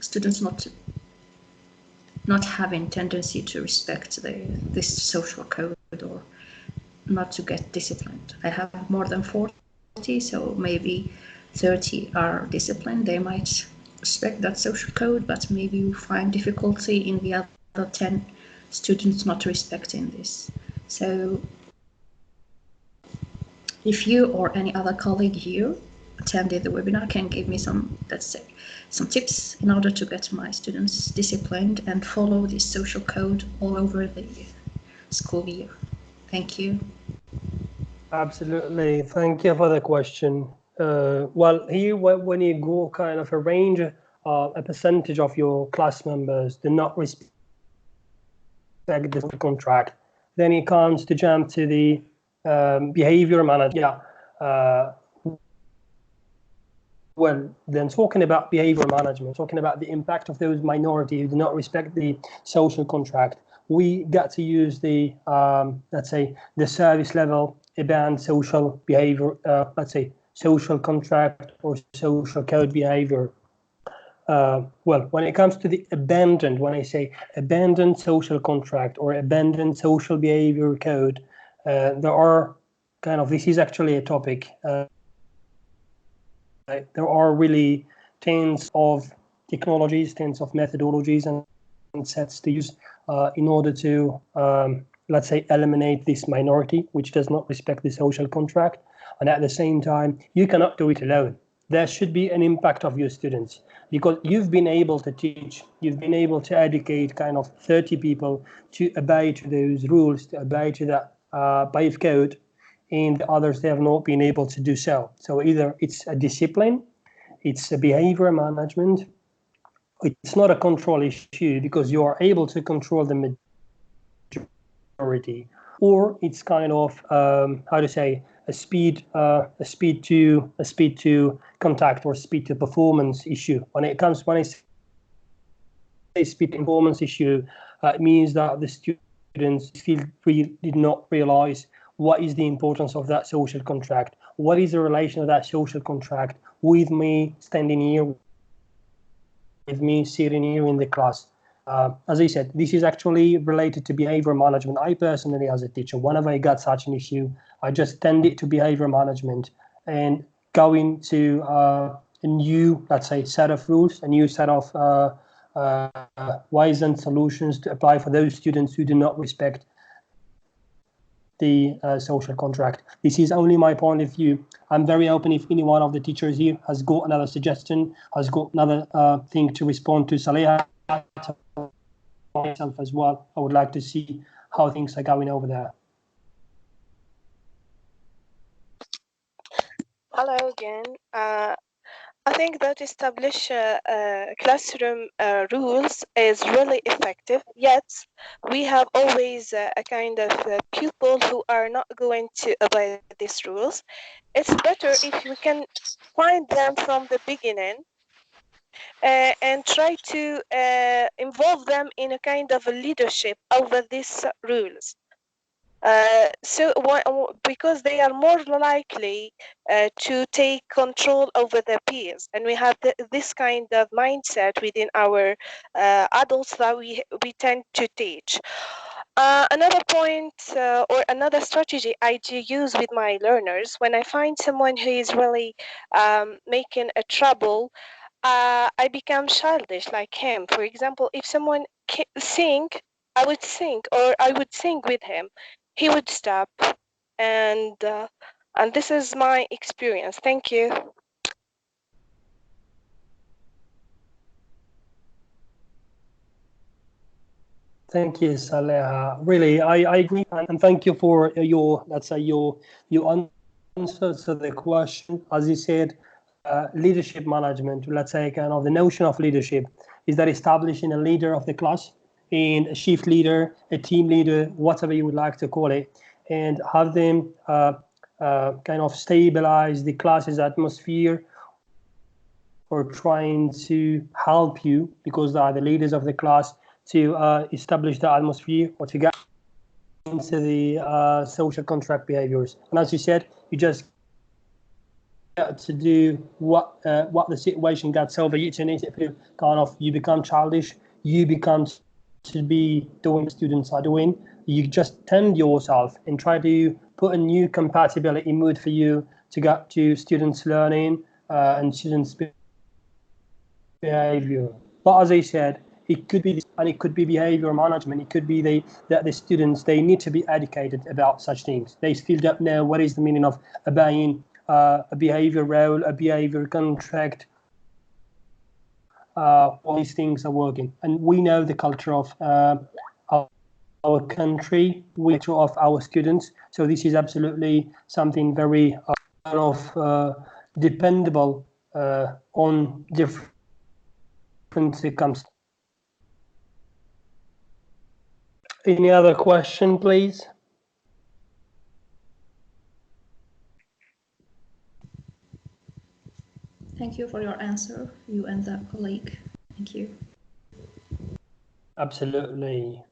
students not having tendency to respect this social code or not to get disciplined. I have more than 40, so maybe 30 are disciplined. They might respect that social code, but maybe you find difficulty in the other 10 students not respecting this. So if you or any other colleague here attended the webinar can give me some, let's say, some tips in order to get my students disciplined and follow this social code all over the school year. Thank you. Absolutely. Thank you for the question. Well, here, when you go kind of arrange a percentage of your class members do not respect the contract, then it comes to jump to the behavior management. Yeah. Well, then talking about behavior management, talking about the impact of those minorities who do not respect the social contract, we got to use the, let's say, the service level abandoned social behavior, let's say, social contract or social code behavior. Well, when it comes to the abandoned, when I say abandoned social contract or abandoned social behavior code, there are kind of, this is actually a topic. There are really tens of technologies, tens of methodologies and sets to use in order to, let's say, eliminate this minority, which does not respect the social contract. And at the same time, you cannot do it alone. There should be an impact of your students, because you've been able to teach, you've been able to educate kind of 30 people to obey to those rules, to obey to that BIF code, and the others, they have not been able to do so. So either it's a discipline, it's a behavior management, it's not a control issue because you are able to control the majority, or it's kind of, how to say, a speed to contact or speed to performance issue. When I say speed to performance issue, it means that the students did not realize what is the importance of that social contract. What is the relation of that social contract with me standing here, with me sitting here in the class? As I said, this is actually related to behavior management. I personally, as a teacher, whenever I got such an issue, I just tend it to behavior management and going to a new, let's say, set of rules, a new set of ways and solutions to apply for those students who do not respect the social contract. This is only my point of view. I'm very open if any one of the teachers here has got another suggestion, has got another thing to respond to Saleha, myself as well. I would like to see how things are going over there. Hello again. I think that establish classroom rules is really effective, yet we have always a kind of pupil who are not going to obey these rules. It's better if we can find them from the beginning and try to involve them in a kind of a leadership over these rules. Because they are more likely to take control over their peers, and we have this kind of mindset within our adults that we tend to teach. Another point or another strategy I do use with my learners when I find someone who is really making a trouble, I become childish like him. For example, if someone sing, I would sing, or I would sing with him. He would stop, and this is my experience. Thank you. Thank you, Saleha. Really, I agree, and thank you for your, let's say, your answer to the question. As you said, leadership management, let's say, kind of the notion of leadership is that establishing a leader of the class and a shift leader, a team leader, whatever you would like to call it, and have them kind of stabilize the class's atmosphere, or trying to help you, because they are the leaders of the class, to establish the atmosphere or to get into the social contract behaviors. And as you said, you just get to do what the situation gets over. You need to kind of, you become childish, you become to be doing what students are doing. You just tend yourself and try to put a new compatibility mood for you to get to students' learning and students' behavior. But as I said, it could be, and it could be behavior management. It could be that the students, they need to be educated about such things. They still don't know what is the meaning of obeying a behavior role, a behavior contract. All these things are working, and we know the culture of our country, culture of our students. So this is absolutely something very dependable on different circumstances. Any other question, please? Thank you for your answer, you and the colleague. Thank you. Absolutely.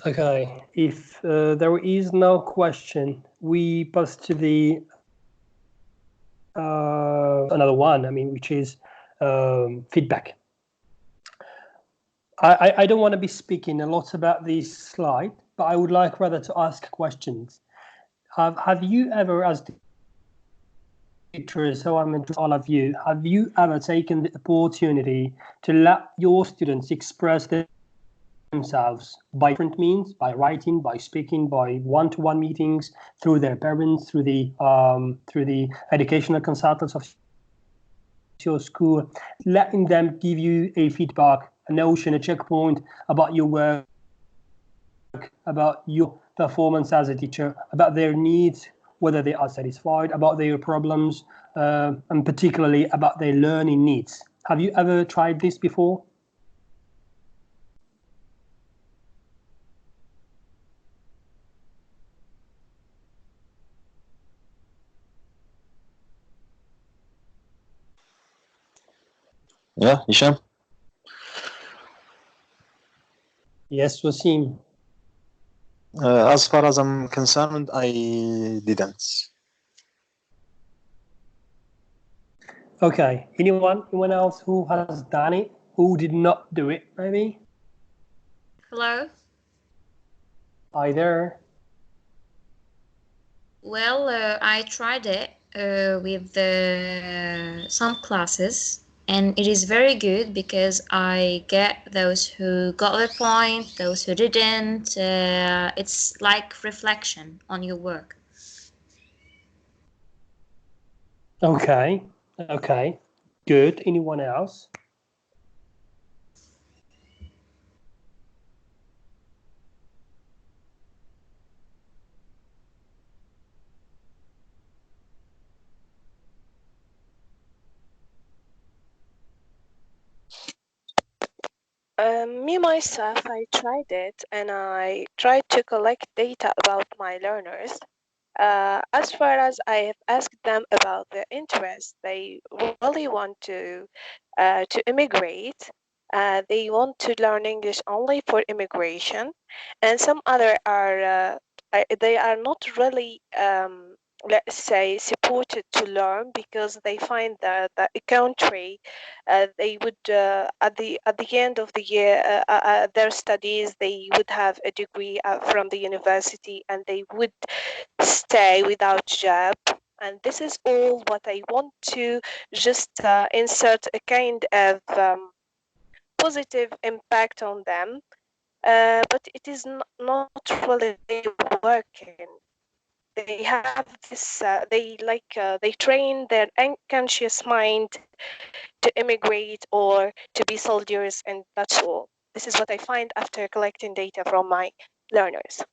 Okay, if there is no question, we pass to the another one, which is feedback. I don't want to be speaking a lot about this slide, but I would like rather to ask questions. Have you ever, as teachers, so I'm to all of you, have you ever taken the opportunity to let your students express themselves by different means, by writing, by speaking, by one-to-one meetings, through their parents, through the educational consultants of your school, letting them give you a feedback, a notion, a checkpoint about your work, about your performance as a teacher, about their needs, whether they are satisfied, about their problems, and particularly about their learning needs. Have you ever tried this before? Yeah, Hicham? Yes, Wasim. As far as I'm concerned, I didn't. Okay. Anyone else who has done it? Who did not do it? Maybe. Hello? Hi there. Well, I tried it with some classes, and it is very good because I get those who got the point, those who didn't. It's like reflection on your work. Okay. Okay. Good. Anyone else? Me myself, I tried it and I tried to collect data about my learners. As far as I have asked them about their interests, they really want to immigrate. They want to learn English only for immigration, and some other are they are not really let's say supported to learn because they find that a country they would at the end of the year their studies they would have a degree from the university and they would stay without job. And this is all what I want to just insert a kind of positive impact on them, but it is not really working. They have this, they train their unconscious mind to immigrate or to be soldiers, and that's all. This is what I find after collecting data from my learners.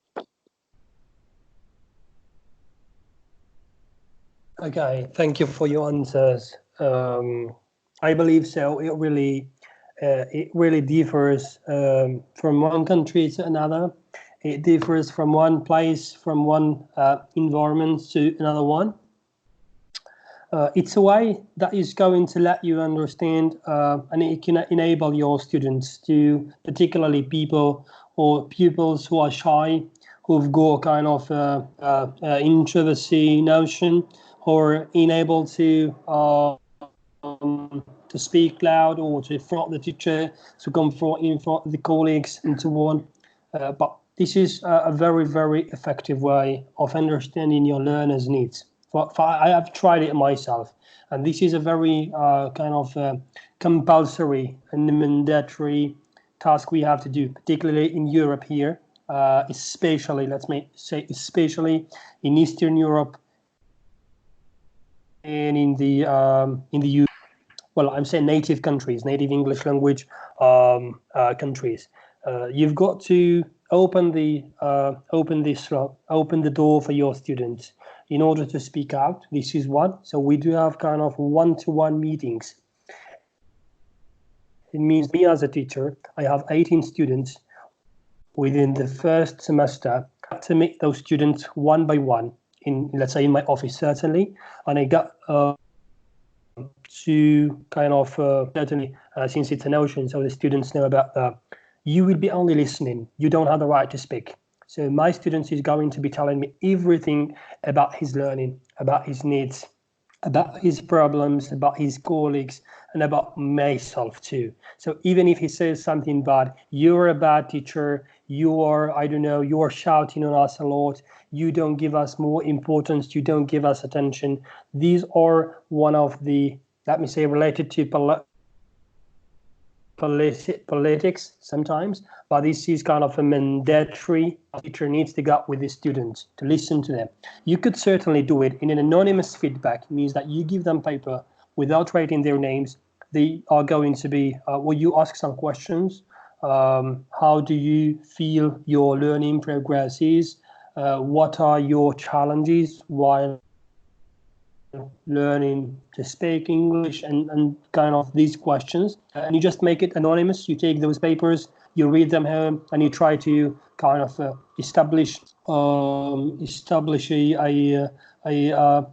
Okay. Thank you for your answers. I believe so. It really differs from one country to another. It differs from one place, from one environment to another one. It's a way that is going to let you understand and it can enable your students to, particularly people or pupils who are shy, who've got kind of introversy notion, or unable to speak loud or to front the teacher, to come in front of the colleagues and so on. But this is a very, very effective way of understanding your learners' needs. I have tried it myself, and this is a very kind of compulsory and mandatory task we have to do, particularly in Europe here, especially, especially in Eastern Europe and in the well, I'm saying native countries, native English language countries. You've got to open the door for your students in order to speak out. This is one. So we do have kind of one-to-one meetings. It means me as a teacher, I have 18 students. Within the first semester, I have to meet those students one by one in, let's say, in my office certainly, and I got to kind of certainly since it's an ocean, so the students know about that. You will be only listening. You don't have the right to speak. So my students is going to be telling me everything about his learning, about his needs, about his problems, about his colleagues, and about myself too. So even if he says something bad, you're a bad teacher, you are, I don't know, you are shouting on us a lot, you don't give us more importance, you don't give us attention. These are one of the, let me say, related to politics sometimes, but this is kind of a mandatory teacher needs to go with the students to listen to them. You could certainly do it in an anonymous feedback. It means that you give them paper without writing their names. They are going to be, well, you ask some questions. How do you feel your learning progress is? What are your challenges while learning to speak English, and kind of these questions, and you just make it anonymous. You take those papers, you read them home, and you try to kind of establish a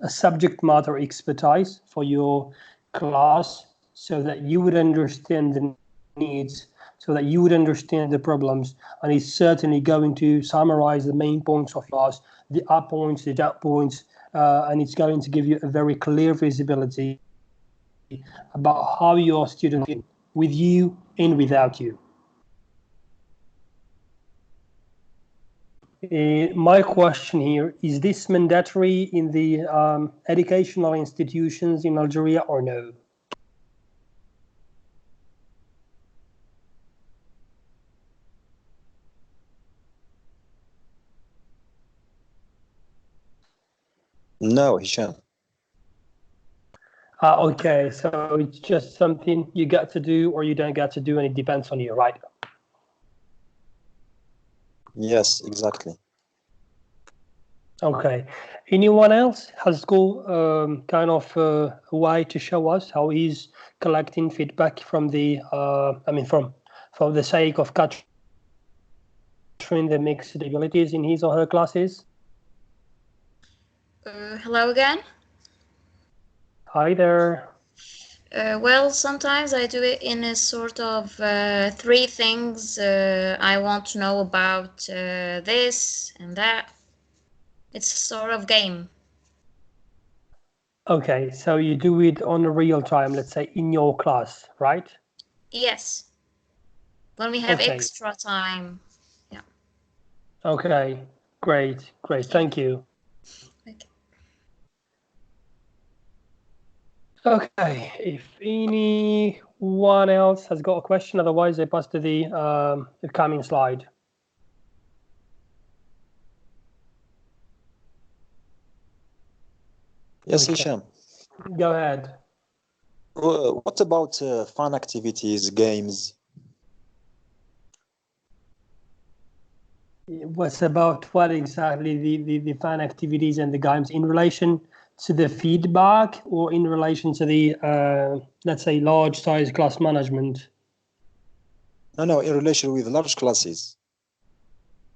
subject matter expertise for your class. so that you would understand the needs, so that you would understand the problems, and it's certainly going to summarize the main points of yours, the up points, the down points, and it's going to give you a very clear visibility about how your students feel with you and without you. My question here, is this mandatory in the educational institutions in Algeria or no? No, Hicham. Okay, so it's just something you got to do or you don't get to do, and it depends on you, right? Yes, exactly. Okay. Anyone else has got kind of a way to show us how he's collecting feedback from the, for the sake of capturing the mixed abilities in his or her classes? Hello again. Hi there. Well, sometimes I do it in a sort of 3 things I want to know about this and that. It's a sort of game. Okay, so you do it on a real time, let's say in your class, right? Yes. When we have Okay. extra time. Yeah. Okay, great, thank you. Okay. Okay, if anyone else has got a question, otherwise I pass to the coming slide. Yes, Okay. Hicham. Go ahead. What about fun activities, games? What's about what exactly the fun activities and the games in relation to the feedback or in relation to the, let's say, large size class management? No, in relation with large classes.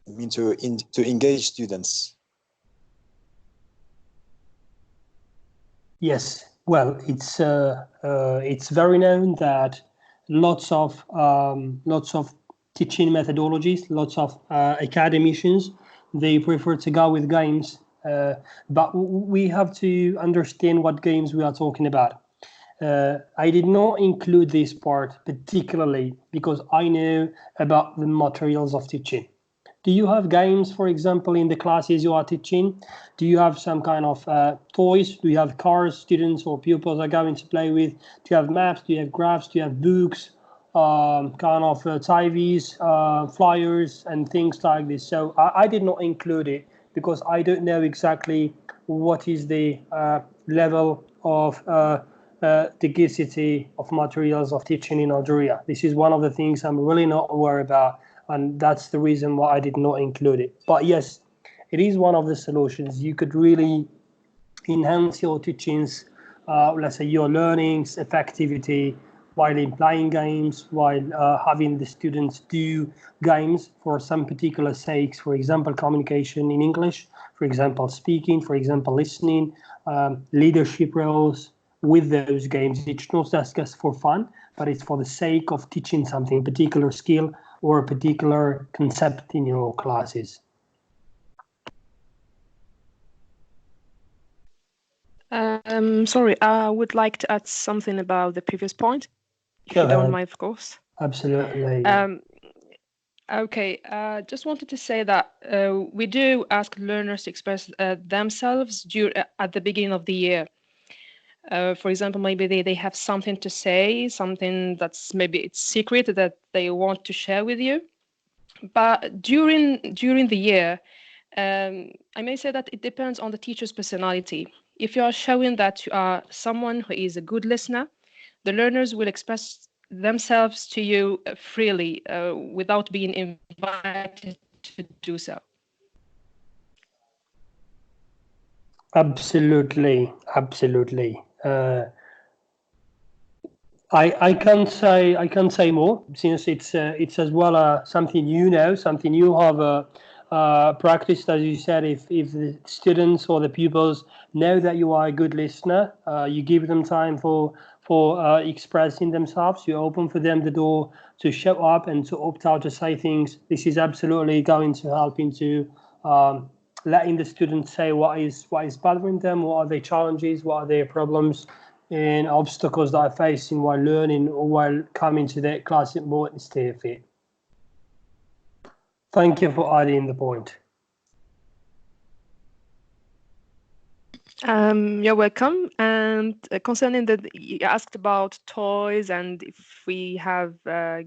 I mean to engage students. Yes, well, it's very known that lots of teaching methodologies, lots of academicians, they prefer to go with games, but we have to understand what games we are talking about. I did not include this part particularly because I know about the materials of teaching. Do you have games, for example, in the classes you are teaching? Do you have some kind of toys? Do you have cars students or pupils are going to play with? Do you have maps? Do you have graphs? Do you have books? Kind of TVs, flyers, and things like this. So I did not include it because I don't know exactly what is the level of diversity of materials of teaching in Algeria. This is one of the things I'm really not aware about, and that's the reason why I did not include it. But yes, it is one of the solutions. You could really enhance your teachings, let's say your learning's effectivity, while playing games, while having the students do games for some particular sakes, for example, communication in English, for example, speaking, for example, listening, leadership roles. With those games, it's not just for fun, but it's for the sake of teaching something, particular skill or a particular concept in your classes. Sorry, I would like to add something about the previous point, if Go you don't ahead. mind, of course. Absolutely. Okay, just wanted to say that we do ask learners to express themselves at the beginning of the year. For example, maybe they have something to say, something that's maybe it's secret that they want to share with you. But during the year, I may say that it depends on the teacher's personality. If you are showing that you are someone who is a good listener, the learners will express themselves to you freely without being invited to do so. Absolutely. I can't say more, since it's as well something you know, something you have practiced, as you said. If the students or the pupils know that you are a good listener, you give them time for for expressing themselves. You open for them the door to show up and to opt out to say things. This is absolutely going to help into letting the students say what is bothering them, what are their challenges, what are their problems and obstacles that are facing while learning or while coming to their class at more instead of it. Thank you for adding the point. You're welcome. And concerning that, you asked about toys and if we have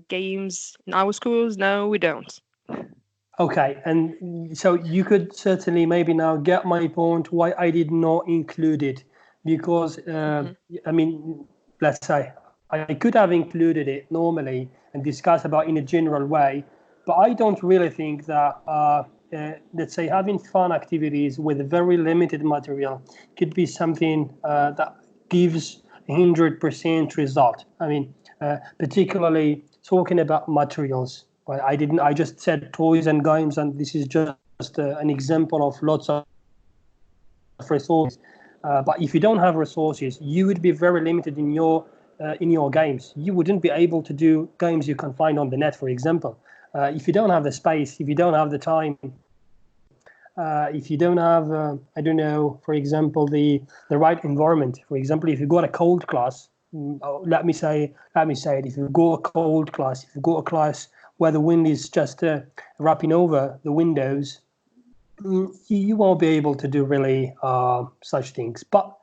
games in our schools. No, we don't. Okay, and so you could certainly maybe now get my point why I did not include it, because I mean, let's say I could have included it normally and discuss about in a general way, but I don't really think that let's say having fun activities with very limited material could be something that gives 100% result. I mean, particularly talking about materials. Well, I just said toys and games, and this is just an example of lots of resources. But if you don't have resources, you would be very limited in your games. You wouldn't be able to do games you can find on the net, for example. If you don't have the space, if you don't have the time, if you don't have, I don't know, for example, the right environment. For example, if you got a cold class, let me say it. If you go a cold class, if you go a class where the wind is just wrapping over the windows, you won't be able to do really such things. But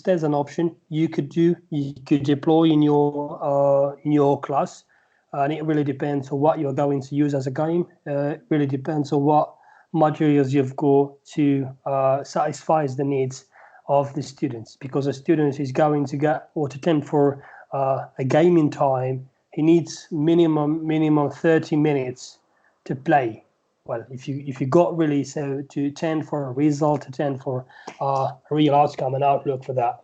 there's an option you could deploy in your class, and it really depends on what you're going to use as a game. It really depends on what materials you've got to satisfy the needs of the students, because a student is going to get or to attend for a gaming time. He needs minimum 30 minutes to play. Well, if you got really so to attend for a result, attend for a real outcome and outlook for that.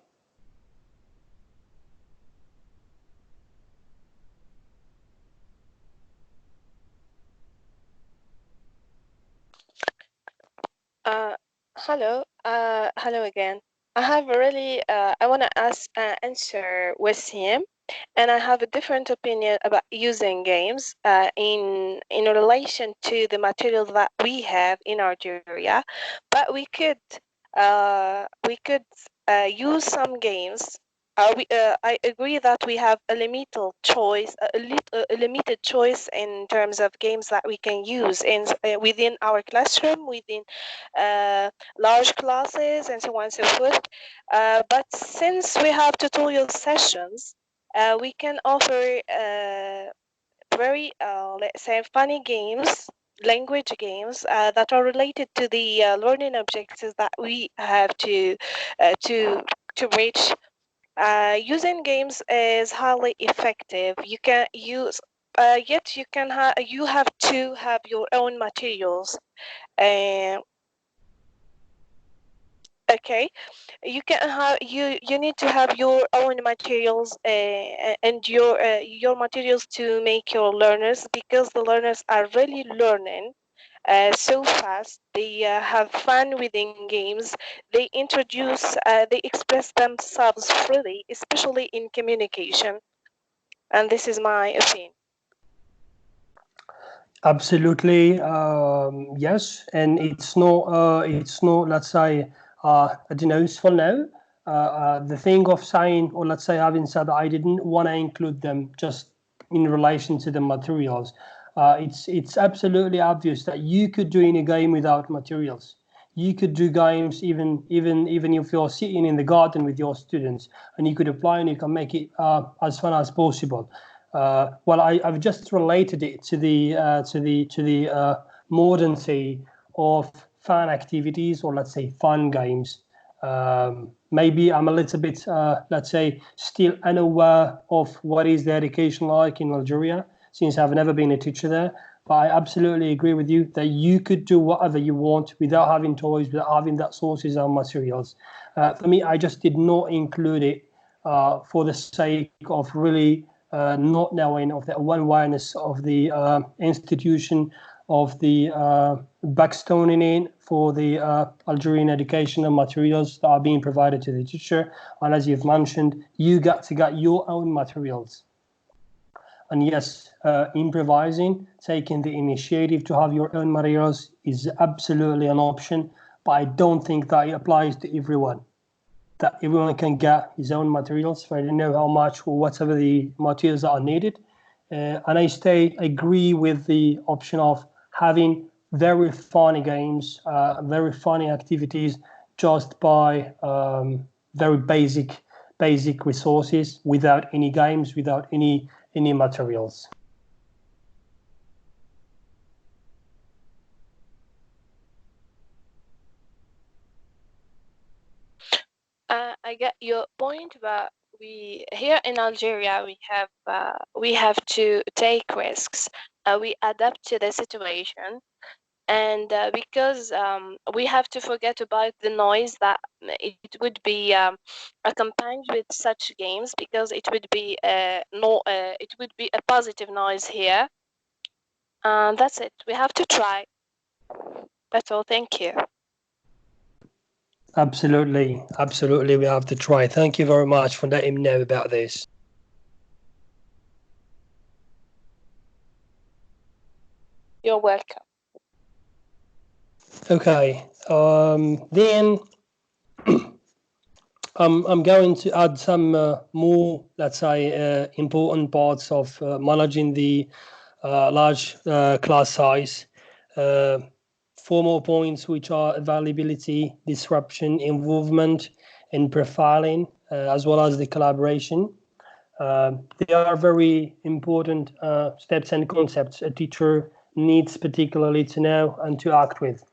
Hello again. I have really, I want to answer Wasim, and I have a different opinion about using games in relation to the material that we have in Algeria. But we could use some games. I agree that we have a limited choice, a limited choice in terms of games that we can use within our classroom, within large classes, and so on and so forth. But since we have tutorial sessions, we can offer very, let's say, funny games, language games that are related to the learning objectives that we have to reach. Using games is highly effective. You can use, yet you have to have your own materials. Okay, you can have you need to have your own materials and your materials to make your learners, because the learners are really learning so fast. They have fun within games. They they express themselves freely, especially in communication. And this is my opinion. Absolutely, yes, and it's not, let's say, I don't know, useful now. The thing of saying, or let's say having said that I didn't want to include them just in relation to the materials. It's absolutely obvious that you could do in a game without materials. You could do games even if you're sitting in the garden with your students, and you could apply and you can make it as fun as possible. Well, I've just related it to the modernity of fun activities, or let's say fun games. Maybe I'm a little bit, let's say, still unaware of what is the education like in Algeria, since I've never been a teacher there. But I absolutely agree with you that you could do whatever you want without having toys, without having that sources and materials. For me, I just did not include it for the sake of really not knowing of the awareness of the institution of the backstoning in for the Algerian educational materials that are being provided to the teacher. And as you've mentioned, you got to get your own materials. And yes, improvising, taking the initiative to have your own materials is absolutely an option, but I don't think that it applies to everyone. That everyone can get his own materials, so I don't know how much or whatever the materials that are needed. And I agree with the option of having very funny games, very funny activities, just by very basic resources, without any games, without any materials. I get your point, but we here in Algeria we have to take risks. We adapt to the situation, and because we have to forget about the noise that it would be accompanied with such games, because it would be it would be a positive noise here. And that's it. We have to try. That's all. Thank you. Absolutely, we have to try. Thank you very much for letting me know about this. You're welcome. Okay, then I'm going to add some more, let's say, important parts of managing the large class size. 4 more points, which are availability, disruption, involvement, and profiling, as well as the collaboration. They are very important steps and concepts a teacher needs particularly to know and to act with.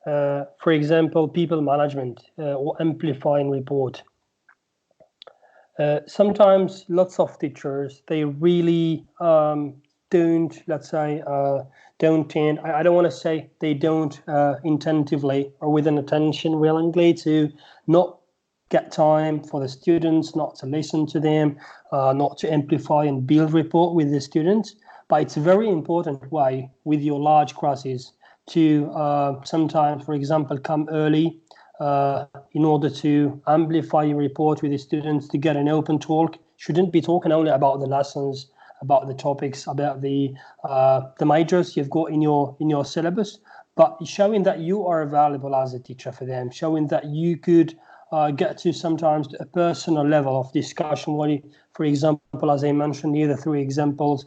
For example, people management or amplifying report. Sometimes lots of teachers, they really don't, let's say, I don't want to say they don't intentively or with an attention willingly to not get time for the students, not to listen to them, not to amplify and build rapport with the students. But it's a very important way with your large classes to sometimes, for example, come early in order to amplify your report with the students, to get an open talk. Shouldn't be talking only about the lessons, about the topics, about the majors you've got in your syllabus, but showing that you are available as a teacher for them, showing that you could get to sometimes a personal level of discussion. For example, as I mentioned, the other 3 examples,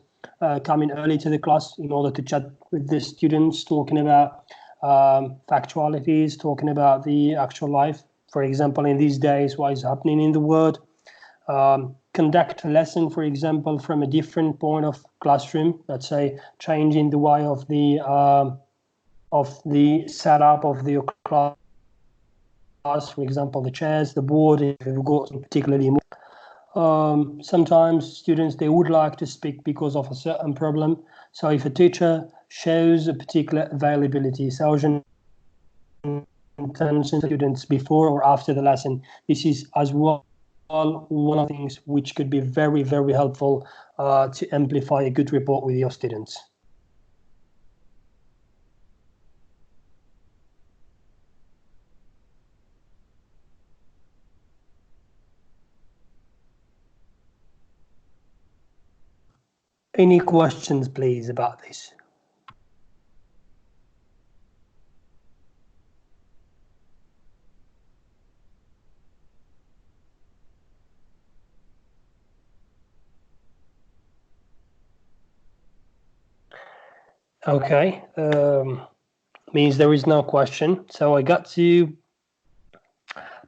coming early to the class in order to chat with the students, talking about factualities, talking about the actual life. For example, in these days, what is happening in the world. Conduct a lesson, for example, from a different point of classroom. Let's say changing the way of the setup of the class. For example, the chairs, the board, if you've got particularly more. Sometimes students, they would like to speak because of a certain problem. So if a teacher shows a particular availability, social intention to students before or after the lesson, this is as well one of the things which could be very, very helpful to amplify a good report with your students. Any questions, please, about this? Okay, means there is no question. So I got to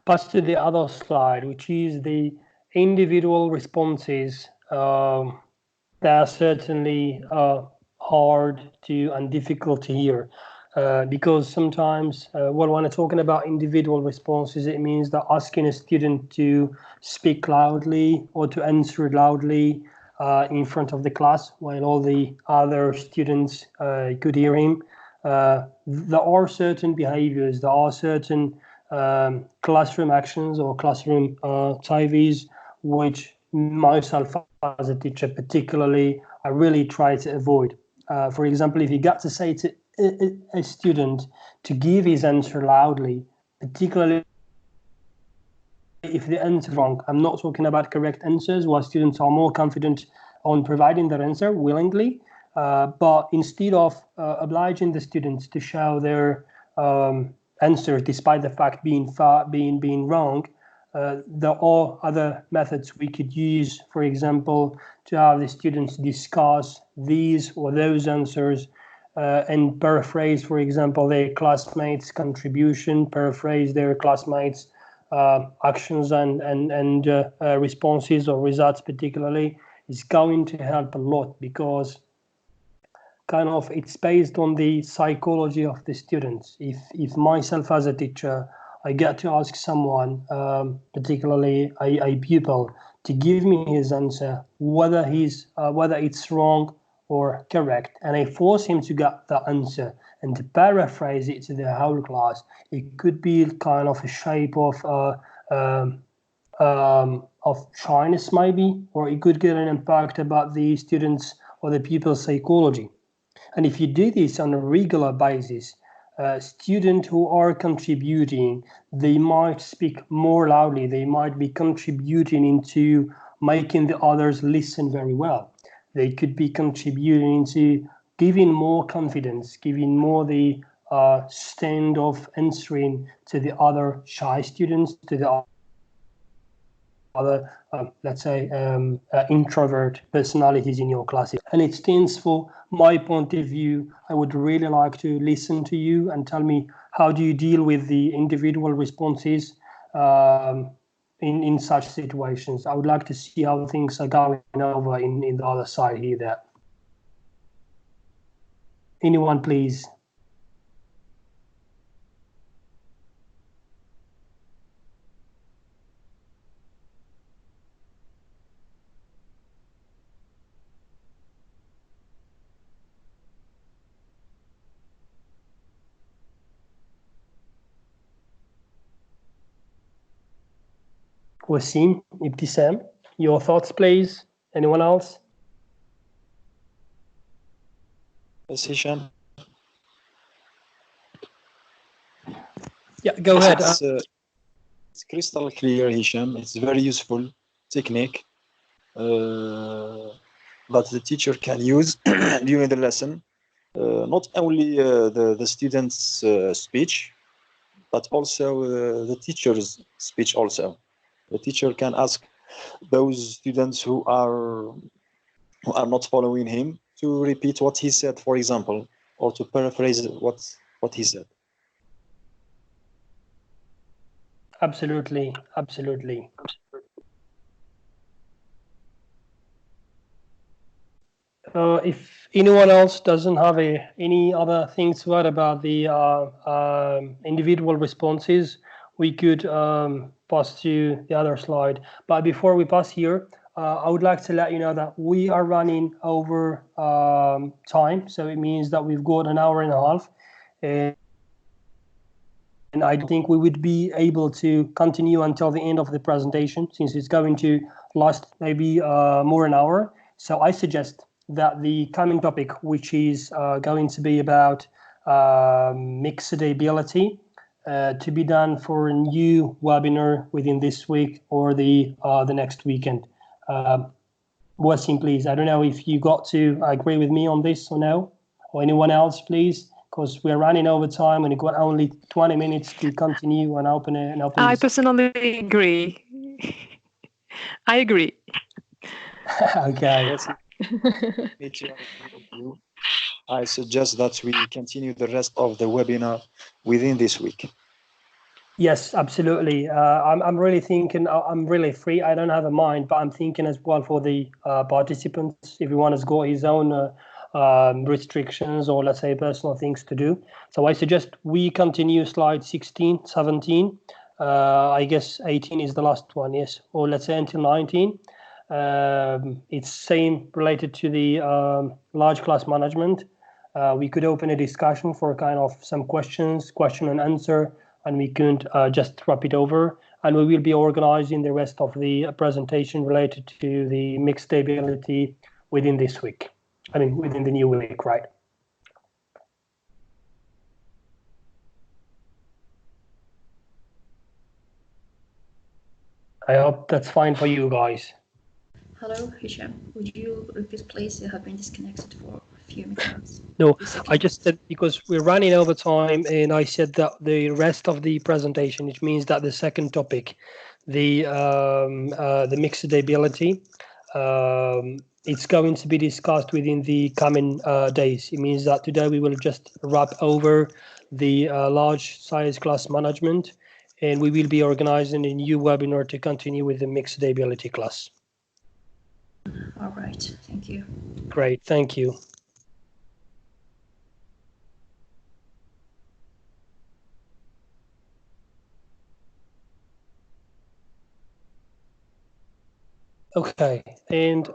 pass to the other slide, which is the individual responses. They are certainly hard to and difficult to hear because sometimes, when I'm talking about individual responses, it means that asking a student to speak loudly or to answer loudly in front of the class while all the other students could hear him. There are certain behaviors, there are certain classroom actions or classroom activities which myself as a teacher particularly, I really try to avoid. For example, if you got to say to a student to give his answer loudly, particularly if the answer is wrong. I'm not talking about correct answers where students are more confident on providing their answer willingly, but instead of obliging the students to show their answers despite the fact being wrong, there are other methods we could use, for example, to have the students discuss these or those answers and paraphrase, for example, their classmates' contribution, paraphrase their classmates' actions and responses or results particularly, is going to help a lot, because kind of it's based on the psychology of the students. If myself as a teacher, I get to ask someone, particularly a pupil, to give me his answer, whether it's wrong or correct, and I force him to get the answer and to paraphrase it to the whole class, it could be kind of a shape of shyness maybe, or it could get an impact about the students or the pupil's psychology. And if you do this on a regular basis, students who are contributing, they might speak more loudly, they might be contributing into making the others listen very well. They could be contributing into giving more confidence, giving more the stand of answering to the other shy students, to the other, let's say, introvert personalities in your classes. And it stands for my point of view. I would really like to listen to you and tell me, how do you deal with the individual responses in such situations? I would like to see how things are going over in the other side here. There. Anyone, please? Wasim, Ibtisam, your thoughts, please. Anyone else? Yes, Hicham. Yeah, go ahead. It's crystal clear, Hicham. It's a very useful technique that the teacher can use during the lesson. Not only the student's speech, but also the teacher's speech also. The teacher can ask those students who are not following him to repeat what he said, for example, or to paraphrase what he said. Absolutely, absolutely. If anyone else doesn't have any other things to add about the individual responses, we could pass to the other slide. But before we pass here, I would like to let you know that we are running over time. So it means that we've got an hour and a half. And I think we would be able to continue until the end of the presentation, since it's going to last maybe more an hour. So I suggest that the coming topic, which is going to be about mixed ability, to be done for a new webinar within this week or the next weekend. Wasim, please. I don't know if you got to agree with me on this or no, or anyone else, please, because we're running over time and we've got only 20 minutes to continue and open it. I personally agree. I agree. Okay. I suggest that we continue the rest of the webinar within this week. Yes, absolutely. I'm really thinking, I'm really free. I don't have a mind, but I'm thinking as well for the participants, everyone has got his own restrictions or, let's say, personal things to do. So I suggest we continue slide 16, 17. I guess 18 is the last one, yes, or let's say until 19. It's same related to the large class management. We could open a discussion for kind of some question and answer, and we could just wrap it over. And we will be organizing the rest of the presentation related to the mixed ability within this week. I mean, within the new week, right? I hope that's fine for you guys. Hello, Hicham. Would you repeat, please? You have been disconnected for a few minutes. No, I just said because we're running over time, and I said that the rest of the presentation, which means that the second topic, the mixed ability, it's going to be discussed within the coming days. It means that today we will just wrap over the large size class management, and we will be organizing a new webinar to continue with the mixed ability class. All right, thank you. Great, thank you. Okay, and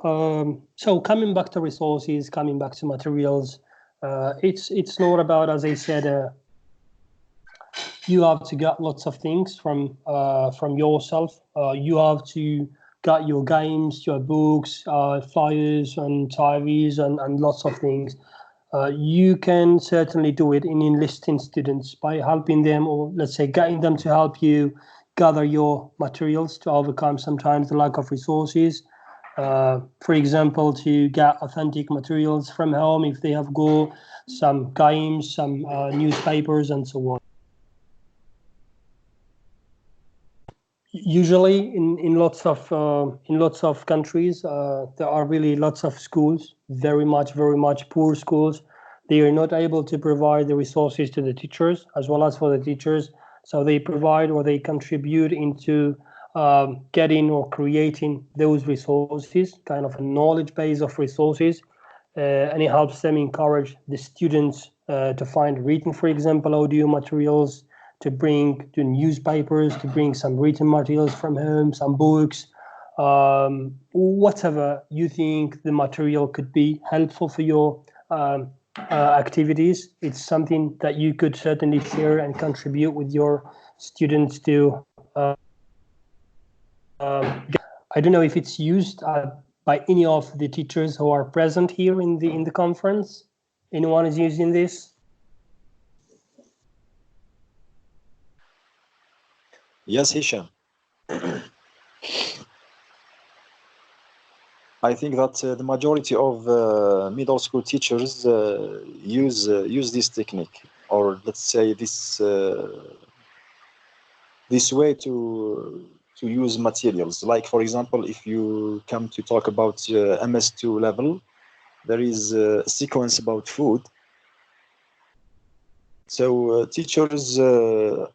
so coming back to resources, coming back to materials, it's not about, as I said, you have to get lots of things from yourself. You have to get your games, your books, flyers, and TVs, and lots of things. You can certainly do it in enlisting students by helping them, or let's say getting them to help you gather your materials to overcome sometimes the lack of resources. For example, to get authentic materials from home if they have got some games, some newspapers, and so on. Usually, in lots of countries, there are really lots of schools, very much poor schools. They are not able to provide the resources to the teachers as well as for the teachers. So they provide or they contribute into getting or creating those resources, kind of a knowledge base of resources, and it helps them encourage the students to find reading, for example, audio materials, to bring to newspapers, to bring some written materials from home, some books, whatever you think the material could be helpful for your activities. It's something that you could certainly share and contribute with your students to. I don't know if it's used by any of the teachers who are present here in the conference. Anyone is using this? Yes, Hicham. I think that the majority of middle school teachers use this technique, or let's say this way to use materials. Like, for example, if you come to talk about MS2 level, there is a sequence about food. So teachers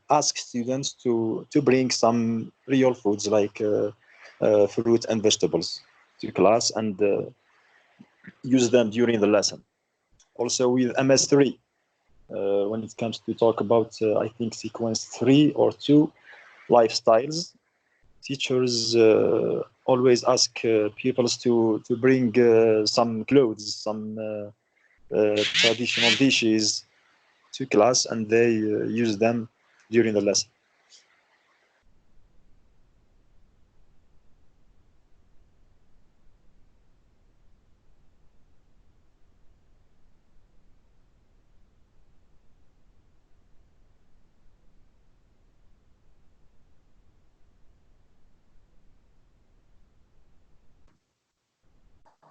ask students to bring some real foods like fruit and vegetables to class and use them during the lesson. Also with MS3, when it comes to talk about, I think, sequence 3 or 2, lifestyles, teachers always ask pupils to bring some clothes, some traditional dishes to class, and they use them during the lesson.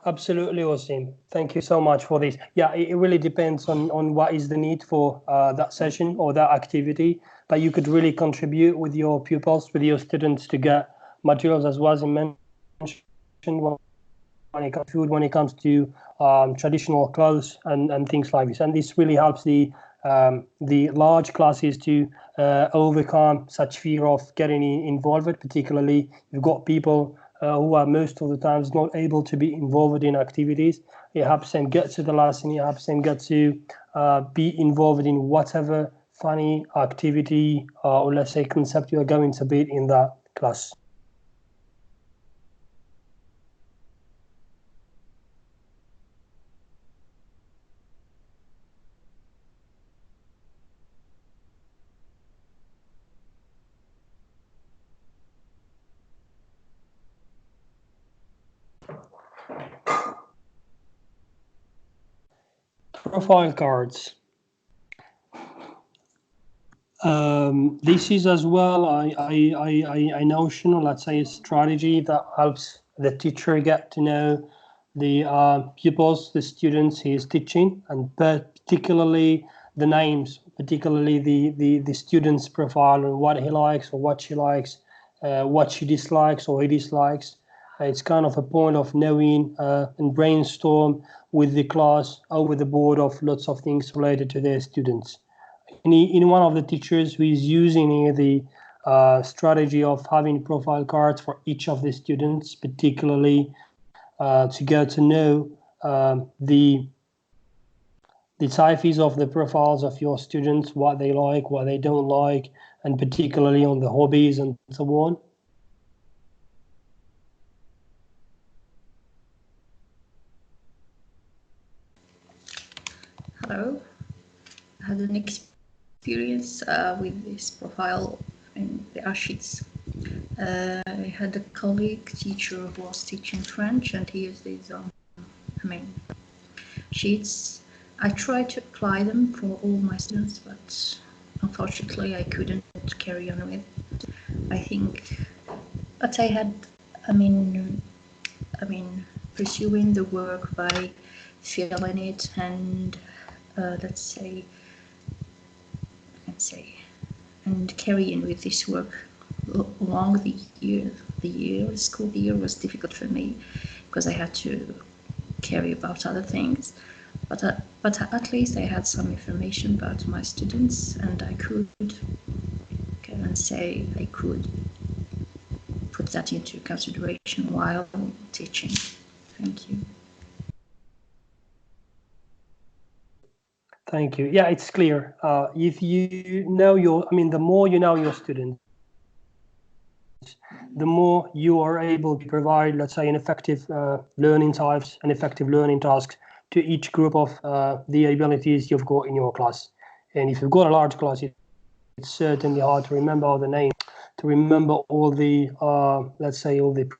Absolutely, Wasim. Thank you so much for this. Yeah, it really depends on what is the need for that session or that activity, but you could really contribute with your pupils, with your students to get materials, as Wasim mentioned, when it comes to food, when it comes to traditional clothes and things like this. And this really helps the large classes to overcome such fear of getting involved, particularly you've got people who are most of the times not able to be involved in activities. It helps them get to the lesson, it helps them get to be involved in whatever funny activity or let's say concept you are going to be in that class. Profile cards. This is as well a notion, or let's say a strategy that helps the teacher get to know the pupils, the students he is teaching, and particularly the names, particularly the student's profile and what he likes or what she likes, what she dislikes or he dislikes. It's kind of a point of knowing and brainstorm with the class over the board of lots of things related to their students. In one of the teachers who is using the strategy of having profile cards for each of the students, particularly to get to know the types of the profiles of your students, what they like, what they don't like, and particularly on the hobbies and so on. Hello. I had an experience with this profile in the sheets. I had a colleague teacher who was teaching French, and he used these sheets. I tried to apply them for all my students, but unfortunately I couldn't carry on with. I think, but I had, pursuing the work by filling it and and carrying with this work along the year. The school year was difficult for me because I had to carry about other things. But at least I had some information about my students, and I could put that into consideration while teaching. Thank you. Thank you. Yeah, it's clear. If you know the more you know your students, the more you are able to provide, let's say, an effective learning types and effective learning tasks to each group of the abilities you've got in your class. And if you've got a large class, it's certainly hard to remember all the names, to remember all the, let's say, all the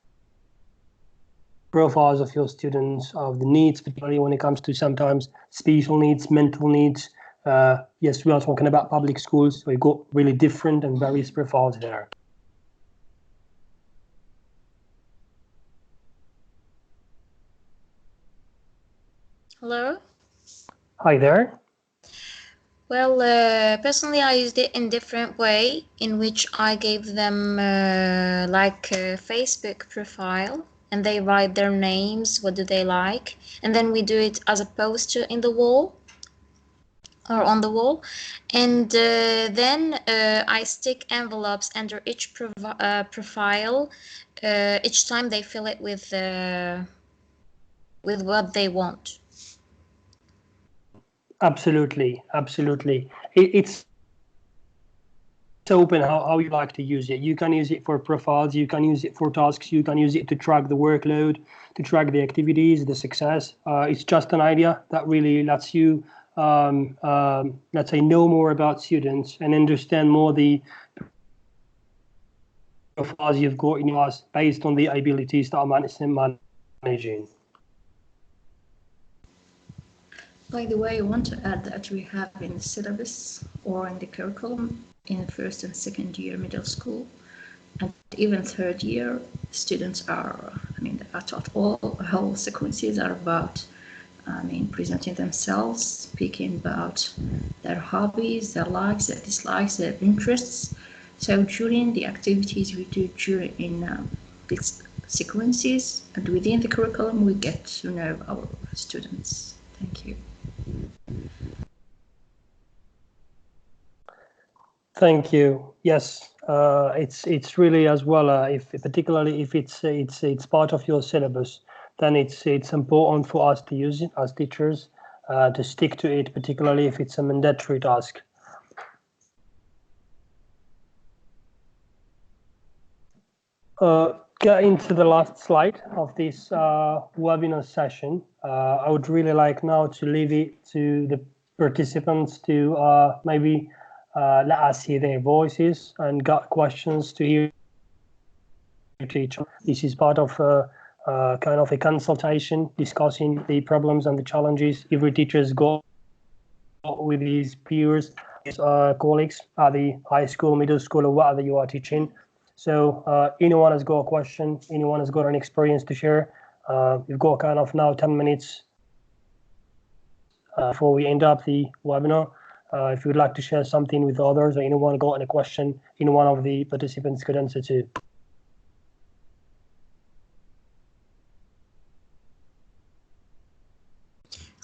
profiles of your students, of the needs, particularly when it comes to sometimes special needs, mental needs. Yes, we are talking about public schools, so we've got really different and various profiles there. Hello? Hi there. Well, personally, I used it in different way, in which I gave them like a Facebook profile, and they write their names, what do they like, and then we do it as a poster in the wall or on the wall, and then I stick envelopes under each profile each time they fill it with what they want. Absolutely. It's open how you like to use it. You can use it for profiles, you can use it for tasks, you can use it to track the workload, to track the activities, the success. It's just an idea that really lets you, let's say, know more about students and understand more the profiles you've got in your class based on the abilities that are managing. By the way, I want to add that we have in the syllabus or in the curriculum in first and second year middle school, and even third year, students are taught whole sequences are about presenting themselves, speaking about their hobbies, their likes, their dislikes, their interests. So during the activities we do during these sequences and within the curriculum, we get to know our students. Thank you. Thank you. Yes, it's really as well. Particularly if it's part of your syllabus, then it's important for us to use it as teachers, to stick to it, particularly if it's a mandatory task. Getting to the last slide of this webinar session, I would really like now to leave it to the participants to maybe let us hear their voices and got questions to hear each other. This is part of kind of a consultation discussing the problems and the challenges every teacher's got with his peers, his colleagues at the high school, middle school, or whatever you are teaching. So anyone has got a question, anyone has got an experience to share. We've got kind of now 10 minutes before we end up the webinar. If you would like to share something with others, or anyone got any question, any one of the participants could answer to.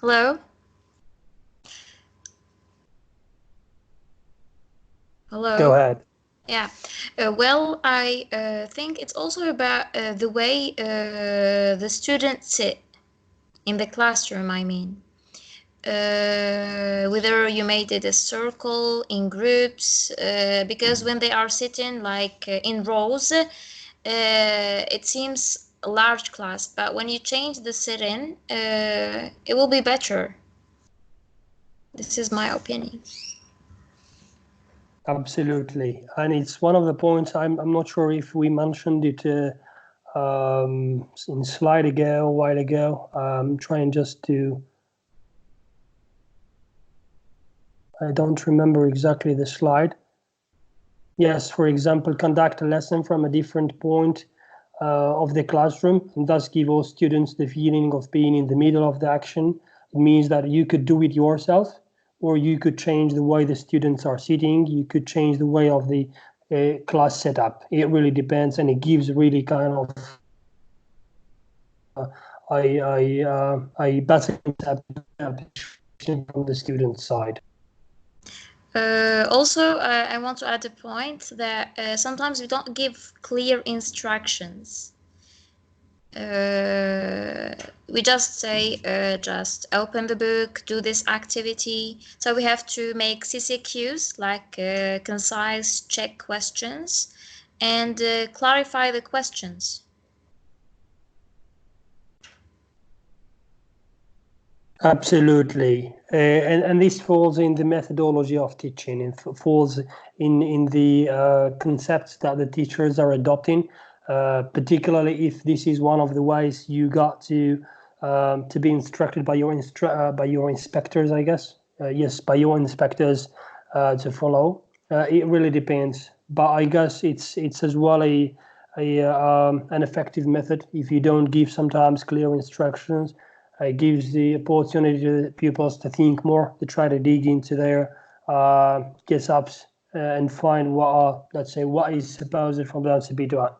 Hello? Hello? Go ahead. Yeah. Well, I think it's also about the way the students sit in the classroom, I mean. Whether you made it a circle, in groups, because when they are sitting like in rows, it seems a large class, but when you change the sit-in, it will be better. This is my opinion. Absolutely, and it's one of the points. I'm not sure if we mentioned it in slide ago, a while ago. I'm trying just to. I don't remember exactly the slide. Yes, for example, conduct a lesson from a different point of the classroom, and thus give all students the feeling of being in the middle of the action. It means that you could do it yourself, or you could change the way the students are sitting. You could change the way of the class setup. It really depends, and it gives really kind of a better interpretation from the student side. Also, I want to add a point that sometimes we don't give clear instructions. We just say, just open the book, do this activity. So we have to make CCQs, like concise check questions, and clarify the questions. Absolutely, and this falls in the methodology of teaching. It falls in the concepts that the teachers are adopting, particularly if this is one of the ways you got to be instructed by your inspectors, I guess. Yes, by your inspectors to follow. It really depends, but I guess it's as well an effective method if you don't give sometimes clear instructions. It gives the opportunity to the pupils to think more, to try to dig into their guess-ups and find what are, let's say, what is supposed from them to be done.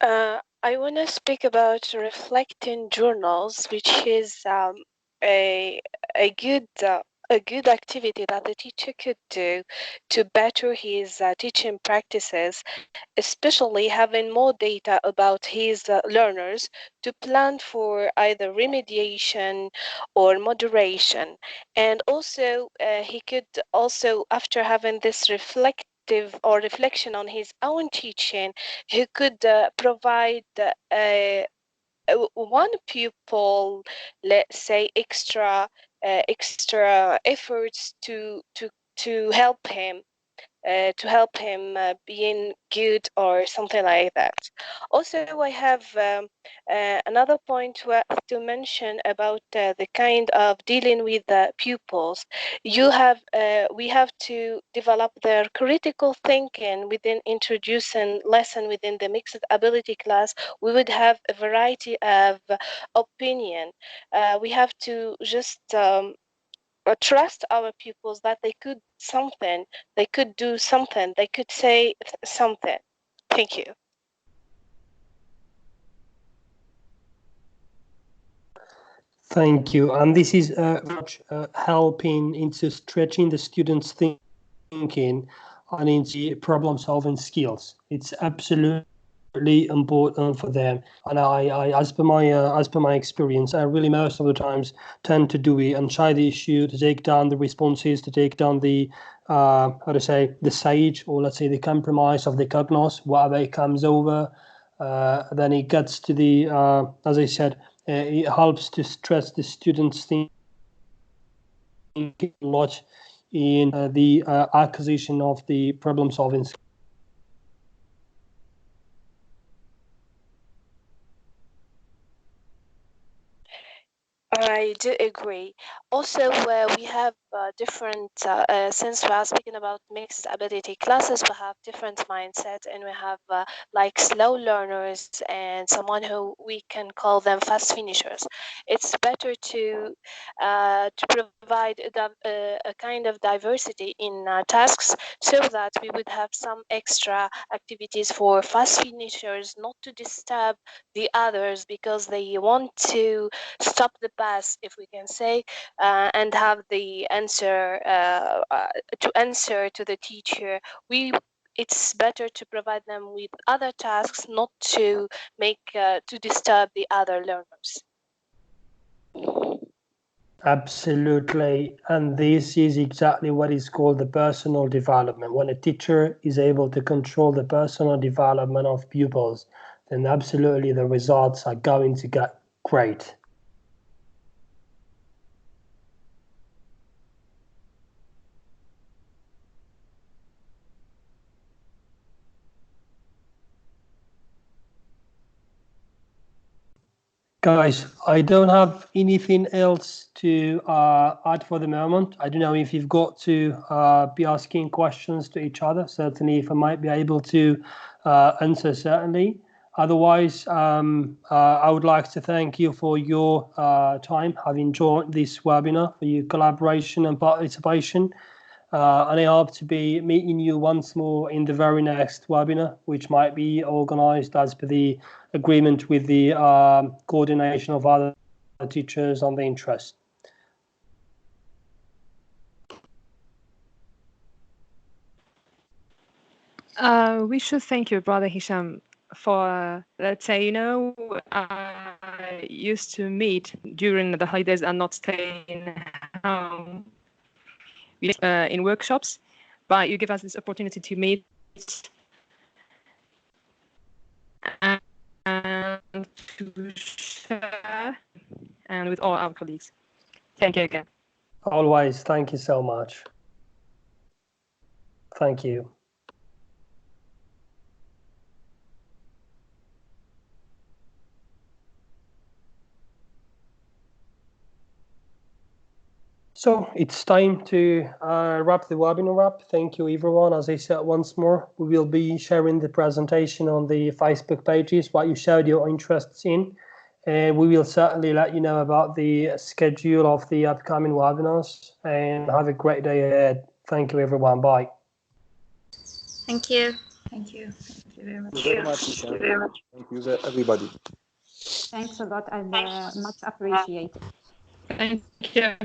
I want to speak about reflecting journals, which is a good activity that the teacher could do to better his teaching practices, especially having more data about his learners to plan for either remediation or moderation. And also, he could also, after having this reflection on his own teaching, he could provide one pupil, let's say, extra efforts to help him being good or something like that. Also, I have another point to mention about the kind of dealing with the pupils. We have to develop their critical thinking within introducing lesson within the mixed ability class. We would have a variety of opinion. We have to just trust our pupils that they could something, they could do something, they could say something. Thank you. Thank you. And this is much helping into stretching the students' thinking and into problem-solving skills. It's absolutely important for them. And I as per my experience, I really most of the times tend to do it and try the issue, to take down the responses, to take down the the sage, or let's say the compromise of the cognos, whatever it comes over. Then it gets to the as I said, it helps to stress the students' thinking a lot in the acquisition of the problem solving skills. I do agree. Also, we have different, since we are speaking about mixed ability classes, we have different mindset, and we have like slow learners and someone who we can call them fast finishers. It's better to provide a kind of diversity in tasks so that we would have some extra activities for fast finishers, not to disturb the others because they want to stop the pass, if we can say, and have the answer to answer to the teacher. It's better to provide them with other tasks, not to make to disturb the other learners. Absolutely. And this is exactly what is called the personal development. When a teacher is able to control the personal development of pupils, then absolutely the results are going to get great. Guys, I don't have anything else to add for the moment. I don't know if you've got to be asking questions to each other. Certainly, if I might be able to answer, certainly. Otherwise, I would like to thank you for your time. I've enjoyed this webinar, for your collaboration and participation. And I hope to be meeting you once more in the very next webinar, which might be organized as per the agreement with the coordination of other teachers on the interest. We should thank you, Brother Hicham, for, let's say, I used to meet during the holidays and not staying home in workshops, but you give us this opportunity to meet and to share and with all our colleagues. Thank you again. Always, thank you so much. Thank you. So it's time to wrap the webinar up. Thank you, everyone. As I said once more, we will be sharing the presentation on the Facebook pages, what you showed your interests in. We will certainly let you know about the schedule of the upcoming webinars, and have a great day ahead. Thank you, everyone. Bye. Thank you. Thank you. Thank you very much. Thank you very much, Hicham. Thank you, everybody. Thanks a lot and much appreciated. Thank you.